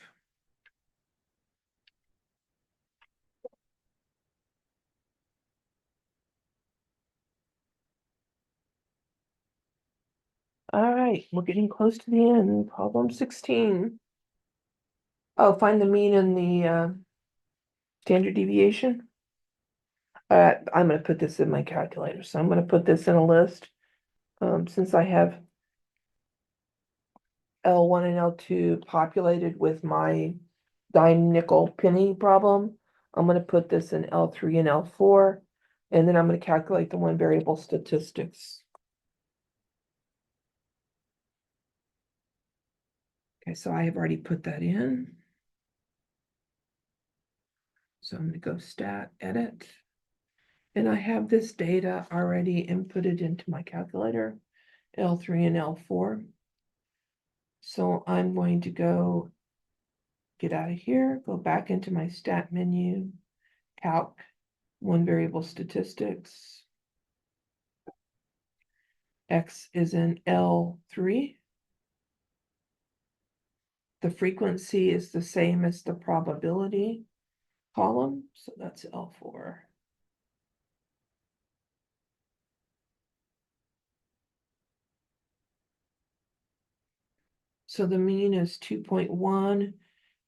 All right, we're getting close to the end. Problem 16. Oh, find the mean and the standard deviation. I'm going to put this in my calculator. So I'm going to put this in a list. Since I have L1 and L2 populated with my dime, nickel, penny problem, I'm going to put this in L3 and L4, and then I'm going to calculate the one variable statistics. Okay, so I have already put that in. So I'm going to go stat edit. And I have this data already inputted into my calculator. L3 and L4. So I'm going to get out of here, go back into my stat menu, calc, one variable statistics. X is in L3. The frequency is the same as the probability column, so that's L4. So the mean is 2.1,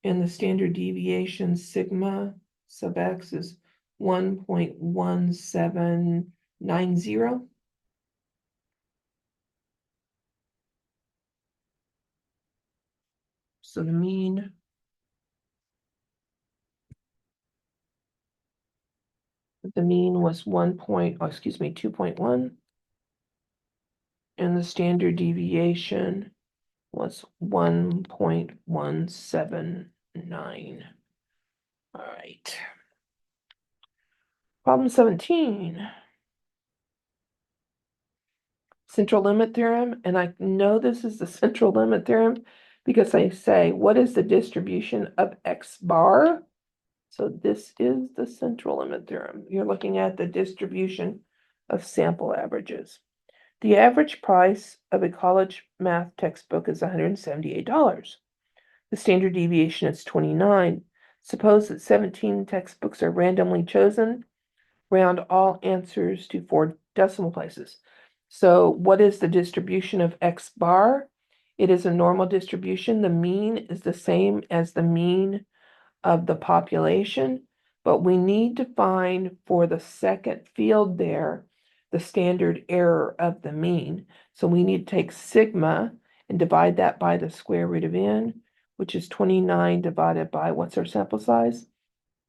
and the standard deviation sigma sub x is 1.1790. So the mean was 2.1, and the standard deviation was 1.179. All right. Problem 17. Central limit theorem, and I know this is the central limit theorem because I say, what is the distribution of x bar? So this is the central limit theorem. You're looking at the distribution of sample averages. The average price of a college math textbook is $178. The standard deviation is 29. Suppose that 17 textbooks are randomly chosen. Round all answers to 4 decimal places. So what is the distribution of x bar? It is a normal distribution. The mean is the same as the mean of the population, but we need to find for the second field there the standard error of the mean. So we need to take sigma and divide that by the square root of n, which is 29 divided by, what's our sample size?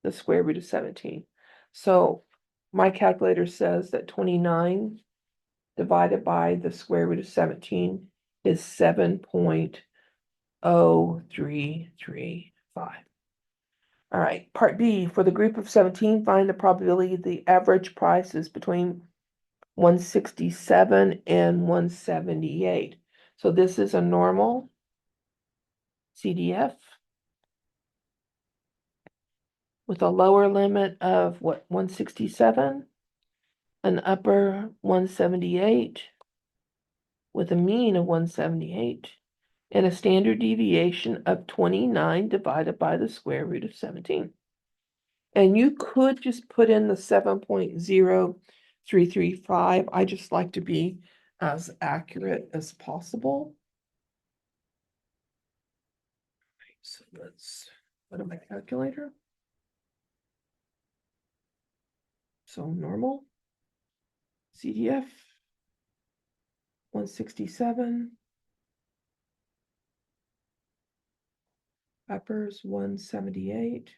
The square root of 17. So my calculator says that 29 divided by the square root of 17 is 7.0335. All right, part B, for the group of 17, find the probability the average price is between 167 and 178. So this is a normal CDF with a lower limit of what, 167, an upper 178 with a mean of 178, and a standard deviation of 29 divided by the square root of 17. And you could just put in the 7.0335. I just like to be as accurate as possible. So let's go to my calculator. So normal, CDF, 167, uppers 178.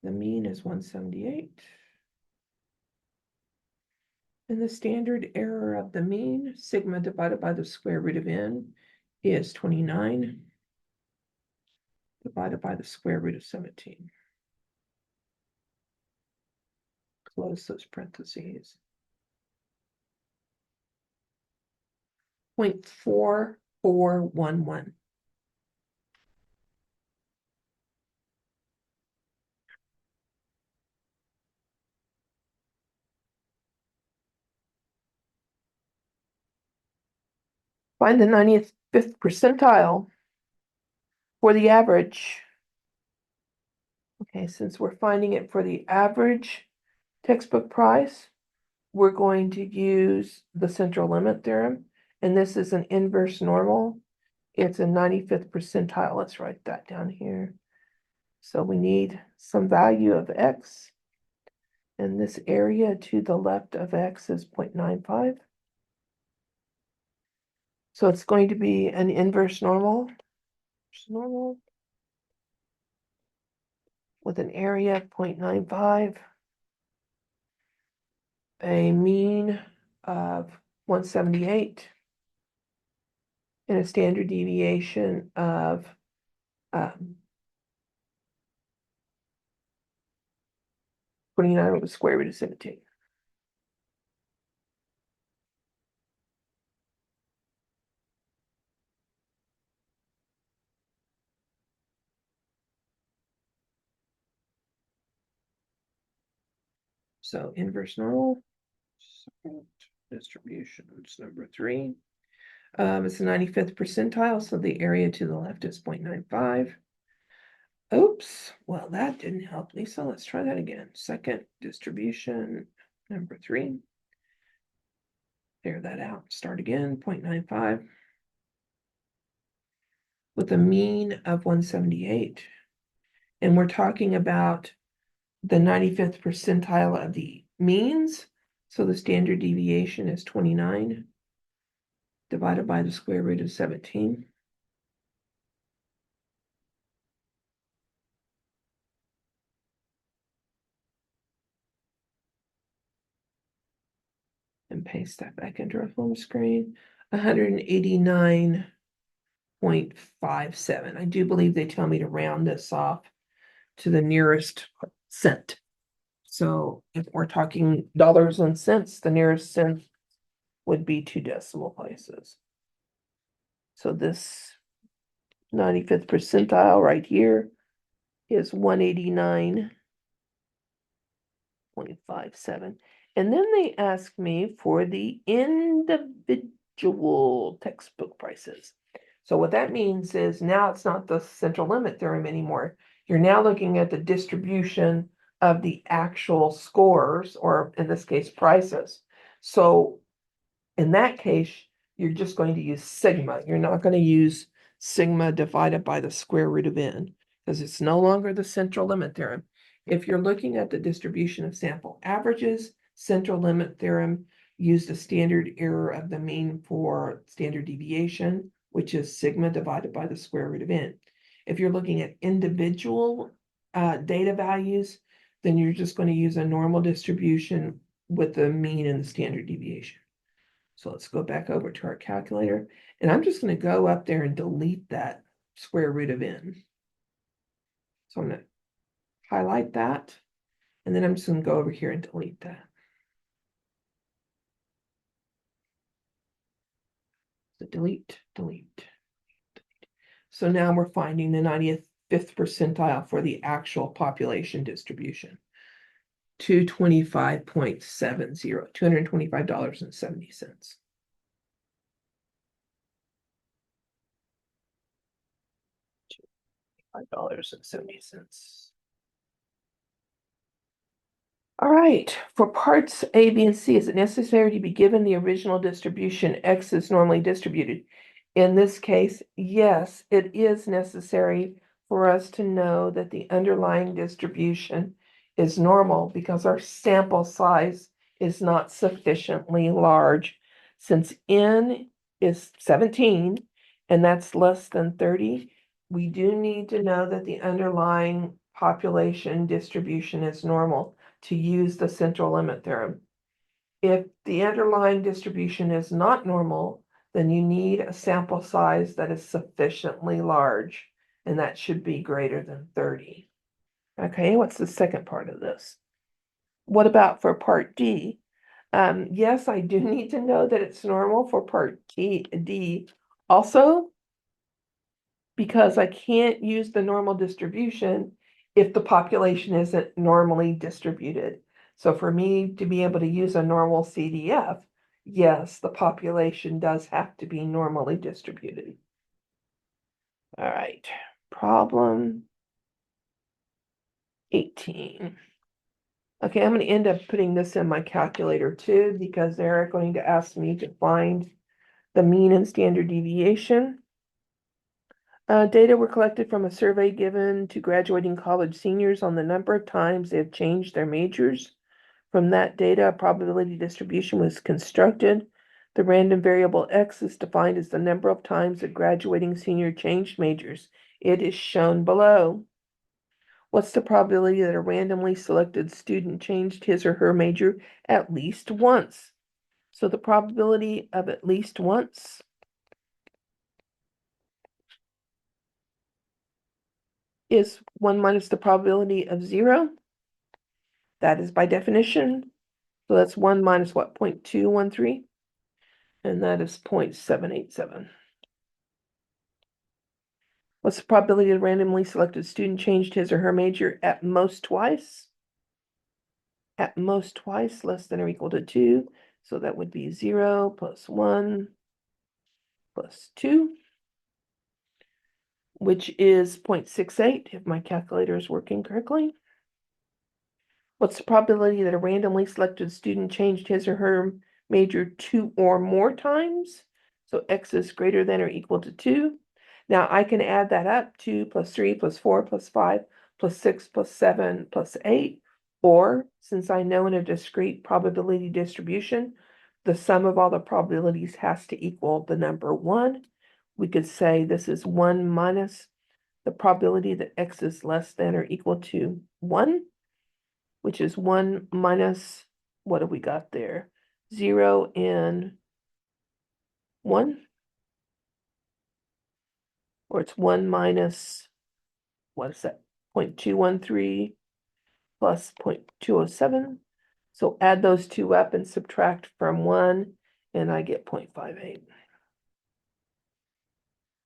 The mean is 178. And the standard error of the mean, sigma divided by the square root of n, is 29 divided by the square root of 17. Close those parentheses. 0.4411. Find the 95th percentile for the average. Okay, since we're finding it for the average textbook price, we're going to use the central limit theorem, and this is an inverse normal. It's a 95th percentile. Let's write that down here. So we need some value of x, and this area to the left of x is 0.95. So it's going to be an inverse normal with an area of 0.95, a mean of 178, and a standard deviation of 29 over the square root of 17. So inverse normal. Second distribution is number 3. It's the 95th percentile, so the area to the left is 0.95. Oops, well, that didn't help me, so let's try that again. Second distribution, number 3. Clear that out, start again, 0.95. With a mean of 178. And we're talking about the 95th percentile of the means. So the standard deviation is 29 divided by the square root of 17. And paste that back into our home screen. 189.57. I do believe they tell me to round this off to the nearest cent. So if we're talking dollars and cents, the nearest cent would be 2 decimal places. So this 95th percentile right here is 189.57. And then they ask me for the individual textbook prices. So what that means is now it's not the central limit theorem anymore. You're now looking at the distribution of the actual scores, or in this case, prices. So in that case, you're just going to use sigma. You're not going to use sigma divided by the square root of n, because it's no longer the central limit theorem. If you're looking at the distribution of sample averages, central limit theorem used a standard error of the mean for standard deviation, which is sigma divided by the square root of n. If you're looking at individual data values, then you're just going to use a normal distribution with the mean and the standard deviation. So let's go back over to our calculator, and I'm just going to go up there and delete that square root of n. So I'm going to highlight that, and then I'm just going to go over here and delete that. So delete, delete, delete. So now we're finding the 95th percentile for the actual population distribution. 225.70, $225.70. $5.70. All right, for parts A, B, and C, is it necessary to be given the original distribution X is normally distributed? In this case, yes, it is necessary for us to know that the underlying distribution is normal because our sample size is not sufficiently large. Since N is 17 and that's less than 30, we do need to know that the underlying population distribution is normal to use the central limit theorem. If the underlying distribution is not normal, then you need a sample size that is sufficiently large, and that should be greater than 30. Okay, what's the second part of this? What about for part D? Yes, I do need to know that it's normal for part D also, because I can't use the normal distribution if the population isn't normally distributed. So for me to be able to use a normal CDF, yes, the population does have to be normally distributed. All right, problem 18. Okay, I'm going to end up putting this in my calculator too, because they're going to ask me to find the mean and standard deviation. Data were collected from a survey given to graduating college seniors on the number of times they have changed their majors. From that data, a probability distribution was constructed. The random variable X is defined as the number of times a graduating senior changed majors. It is shown below. What's the probability that a randomly selected student changed his or her major at least once? So the probability of at least once is 1 minus the probability of 0. That is by definition. So that's 1 minus what, 0.213? And that is 0.787. What's the probability a randomly selected student changed his or her major at most twice? at most twice less than or equal to 2. So that would be 0 plus 1 plus 2, which is 0.68 if my calculator is working correctly. What's the probability that a randomly selected student changed his or her major 2 or more times? So x is greater than or equal to 2. Now I can add that up, 2 plus 3 plus 4 plus 5 plus 6 plus 7 plus 8. Or, since I know in a discrete probability distribution, the sum of all the probabilities has to equal the number 1. We could say this is 1 minus the probability that x is less than or equal to 1, which is 1 minus, what have we got there? 0 and 1? Or it's 1 minus, what is that? 0.213 plus 0.207. So add those two up and subtract from 1, and I get 0.58.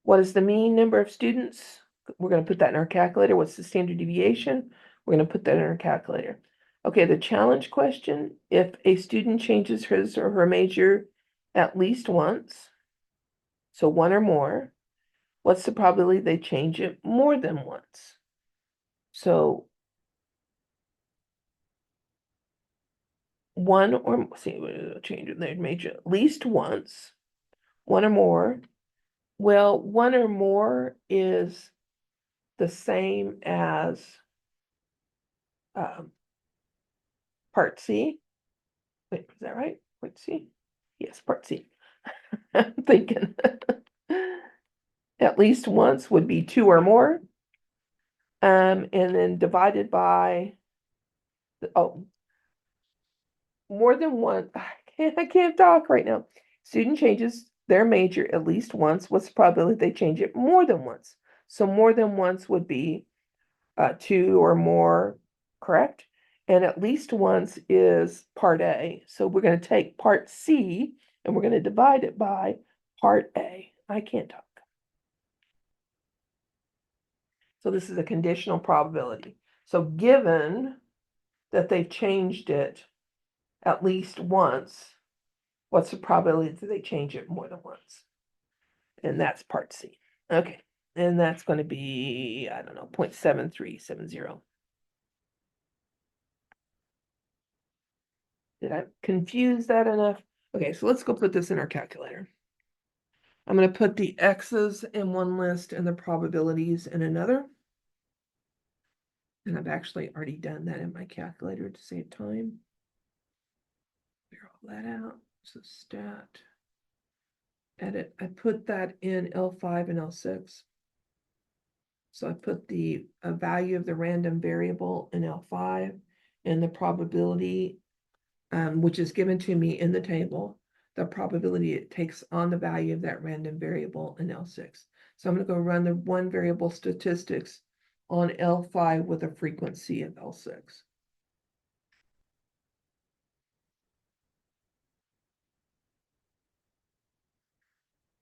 What is the mean number of students? We're going to put that in our calculator. What's the standard deviation? We're going to put that in our calculator. Okay, the challenge question, if a student changes his or her major at least once, so 1 or more, what's the probability they change it more than once? So 1 or, see, change their major at least once, 1 or more. Well, 1 or more is the same as part C. Wait, is that right? Part C? Yes, part C. I'm thinking at least once would be 2 or more. And then divided by, oh, more than one. I can't talk right now. Student changes their major at least once. What's the probability they change it more than once? So more than once would be 2 or more, correct? And at least once is part A. So we're going to take part C and we're going to divide it by part A. I can't talk. So this is a conditional probability. So given that they've changed it at least once, what's the probability that they change it more than once? And that's part C. Okay. And that's going to be, I don't know, 0.7370. Did I confuse that enough? Okay, so let's go put this in our calculator. I'm going to put the x's in one list and the probabilities in another. And I've actually already done that in my calculator to save time. Clear all that out. So stat, edit. I put that in L5 and L6. So I put the value of the random variable in L5 and the probability, which is given to me in the table, the probability it takes on the value of that random variable in L6. So I'm going to go run the one variable statistics on L5 with a frequency of L6.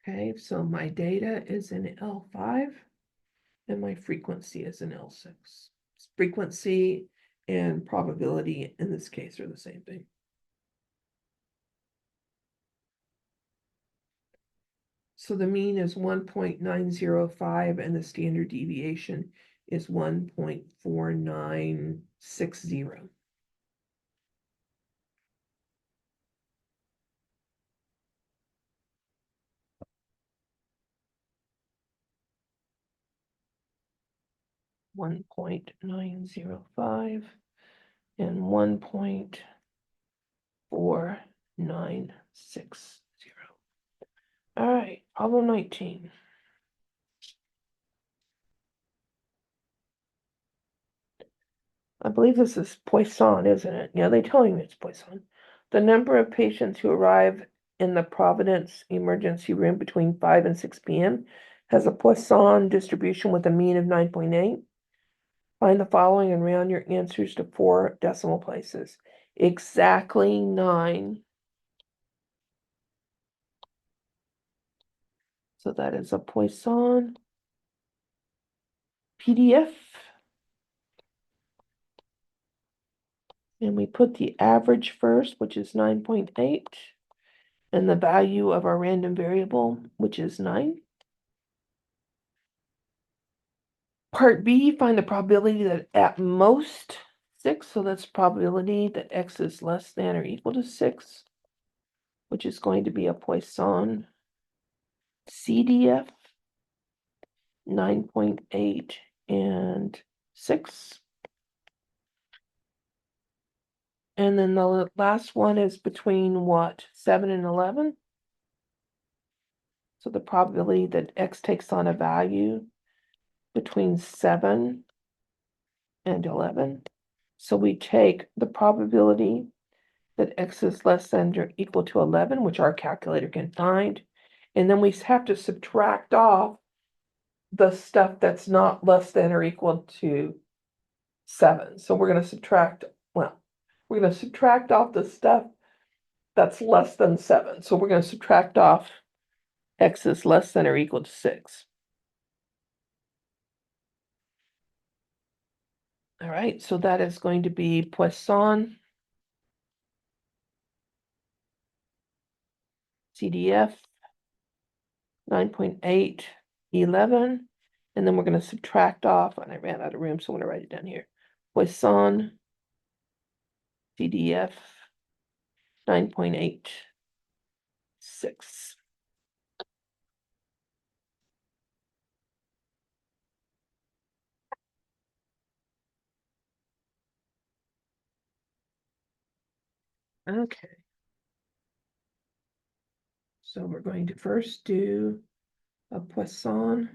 Okay, so my data is in L5 and my frequency is in L6. Frequency and probability in this case are the same thing. So the mean is 1.905 and the standard deviation is 1.4960. One 1.905 and 1.4960. All right, problem 19. I believe this is Poisson, isn't it? Yeah, they tell me it's Poisson. The number of patients who arrive in the Providence emergency room between 5 and 6 p.m. has a Poisson distribution with a mean of 9.8. Find the following and round your answers to 4 decimal places. Exactly 9. So that is a Poisson PDF. And we put the average first, which is 9.8, and the value of our random variable, which is 9. Part B, find the probability that at most 6, so that's probability that x is less than or equal to 6, which is going to be a Poisson CDF, 9.8 and 6. And then the last one is between what, 7 and 11? So the probability that x takes on a value between 7 and 11. So we take the probability that x is less than or equal to 11, which our calculator can find, and then we have to subtract off the stuff that's not less than or equal to 7. So we're going to subtract, well, we're going to subtract off the stuff that's less than 7. So we're going to subtract off x is less than or equal to 6. All right, so that is going to be Poisson CDF 9.8, 11, and then we're going to subtract off, and I ran out of room, so I'm going to write it down here. Poisson CDF 9.86. Okay. So we're going to first do a Poisson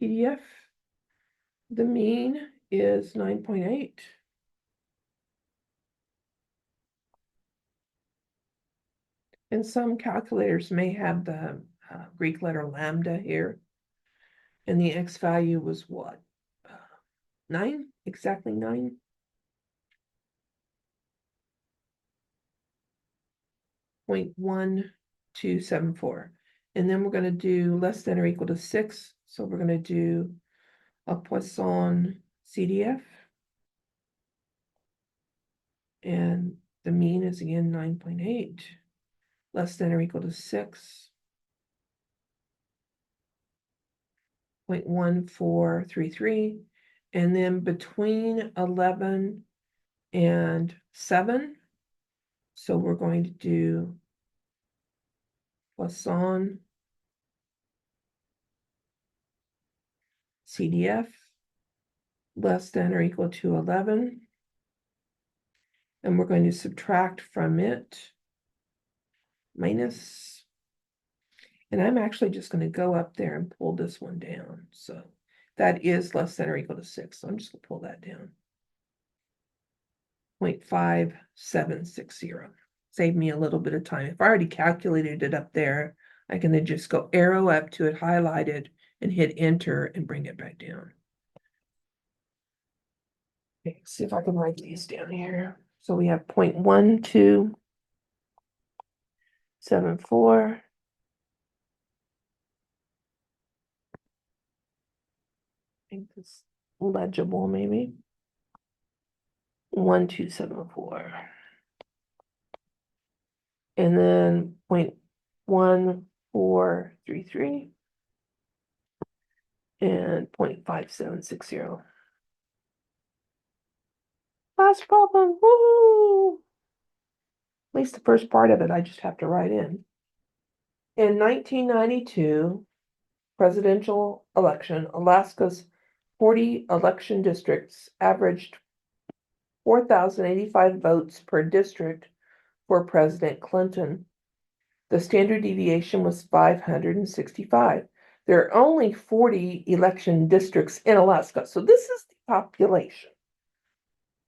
PDF. The mean is 9.8. And some calculators may have the Greek letter lambda here. And the x value was what? 9? Exactly 9? 0.1274. And then we're going to do less than or equal to 6. So we're going to do a Poisson CDF. And the mean is again 9.8. Less than or equal to 6. 0.1433. And then between 11 and 7. So we're going to do Poisson CDF less than or equal to 11. And we're going to subtract from it minus. And I'm actually just going to go up there and pull this one down. So that is less than or equal to 6. So I'm just going to pull that down. 0.5760. Save me a little bit of time. If I already calculated it up there, I can then just go arrow up to it, highlight it, and hit enter and bring it back down. Okay, see if I can write these down here. So we have 0.1274. Make this legible, maybe. 1274. And then 0.1433 and 0.5760. Last problem, woo! At least the first part of it, I just have to write in. In 1992 presidential election, Alaska's 40 election districts averaged 4,085 votes per district for President Clinton. The standard deviation was 565. There are only 40 election districts in Alaska, so this is the population.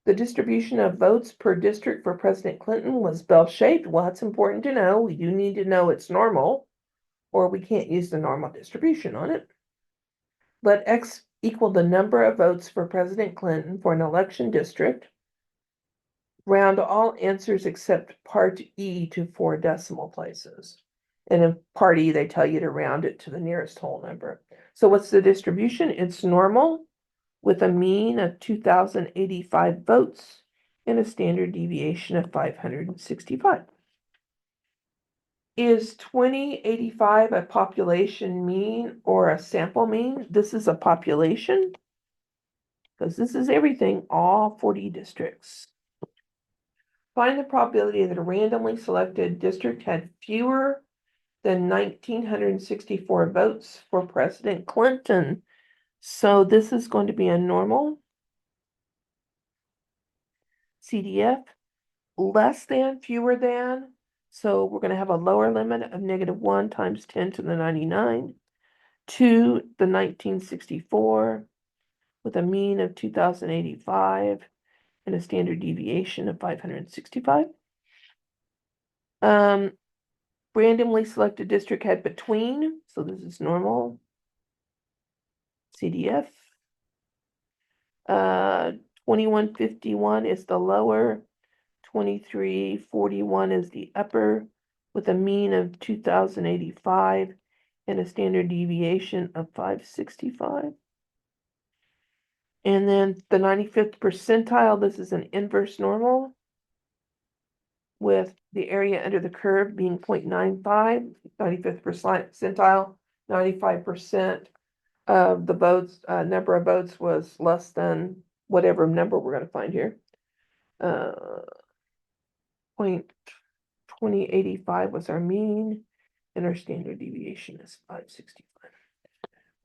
The distribution of votes per district for President Clinton was bell-shaped. Well, that's important to know. We do need to know it's normal, or we can't use the normal distribution on it. Let X equal the number of votes for President Clinton for an election district. Round all answers except part E to 4 decimal places. And in part E, they tell you to round it to the nearest whole number. So what's the distribution? It's normal. with a mean of 2,085 votes and a standard deviation of 565. Is 2085 a population mean or a sample mean? This is a population, because this is everything, all 40 districts. Find the probability that a randomly selected district had fewer than 1,964 votes for President Clinton. So this is going to be a normal CDF, less than, fewer than. So we're going to have a lower limit of -1 times 10 to the 99 to the 1964 with a mean of 2,085 and a standard deviation of 565. Randomly selected district had between, so this is normal CDF. 2151 is the lower, 2341 is the upper, with a mean of 2,085 and a standard deviation of 565. And then the 95th percentile, this is an inverse normal, with the area under the curve being 0.95, 95th percentile, 95% of the votes, number of votes was less than whatever number we're going to find here. 0.2085 was our mean, and our standard deviation is 565.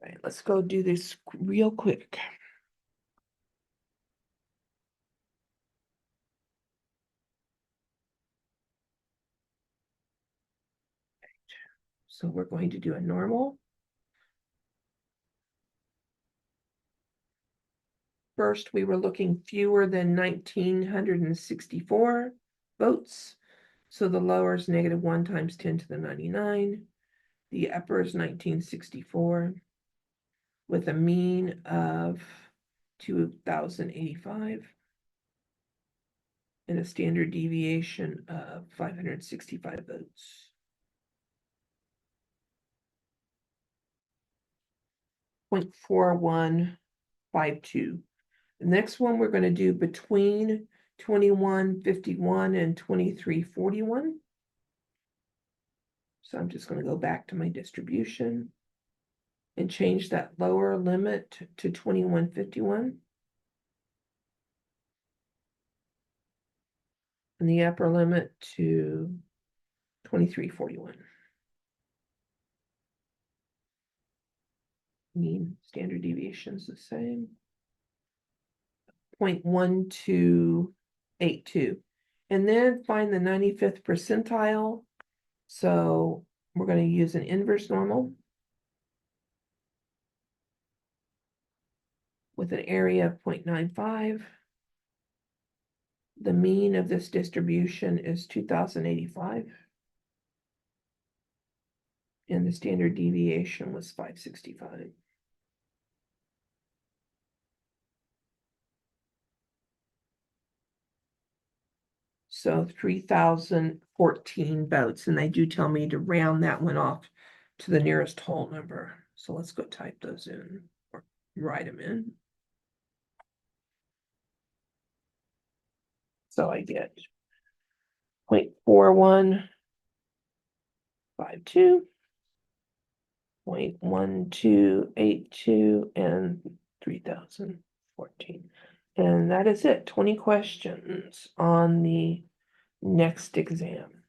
All right, let's go do this real quick. So we're going to do a normal. First, we were looking fewer than 1,964 votes. So the lower is -1 times 10 to the 99. The upper is 1964 with a mean of 2,085 and a standard deviation of 565 votes. 0.4152. The next one we're going to do between 2151 and 2341. So I'm just going to go back to my distribution and change that lower limit to 2151. And the upper limit to 2341. Mean standard deviation is the same. 0.1282. And then find the 95th percentile. So we're going to use an inverse normal with an area of 0.95. The mean of this distribution is 2,085. And the standard deviation was 565. So 3,014 votes, and they do tell me to round that one off to the nearest whole number. So let's go type those in or write them in. So I get 0.4152, 0.1282, and 3,014. And that is it, 20 questions on the next exam.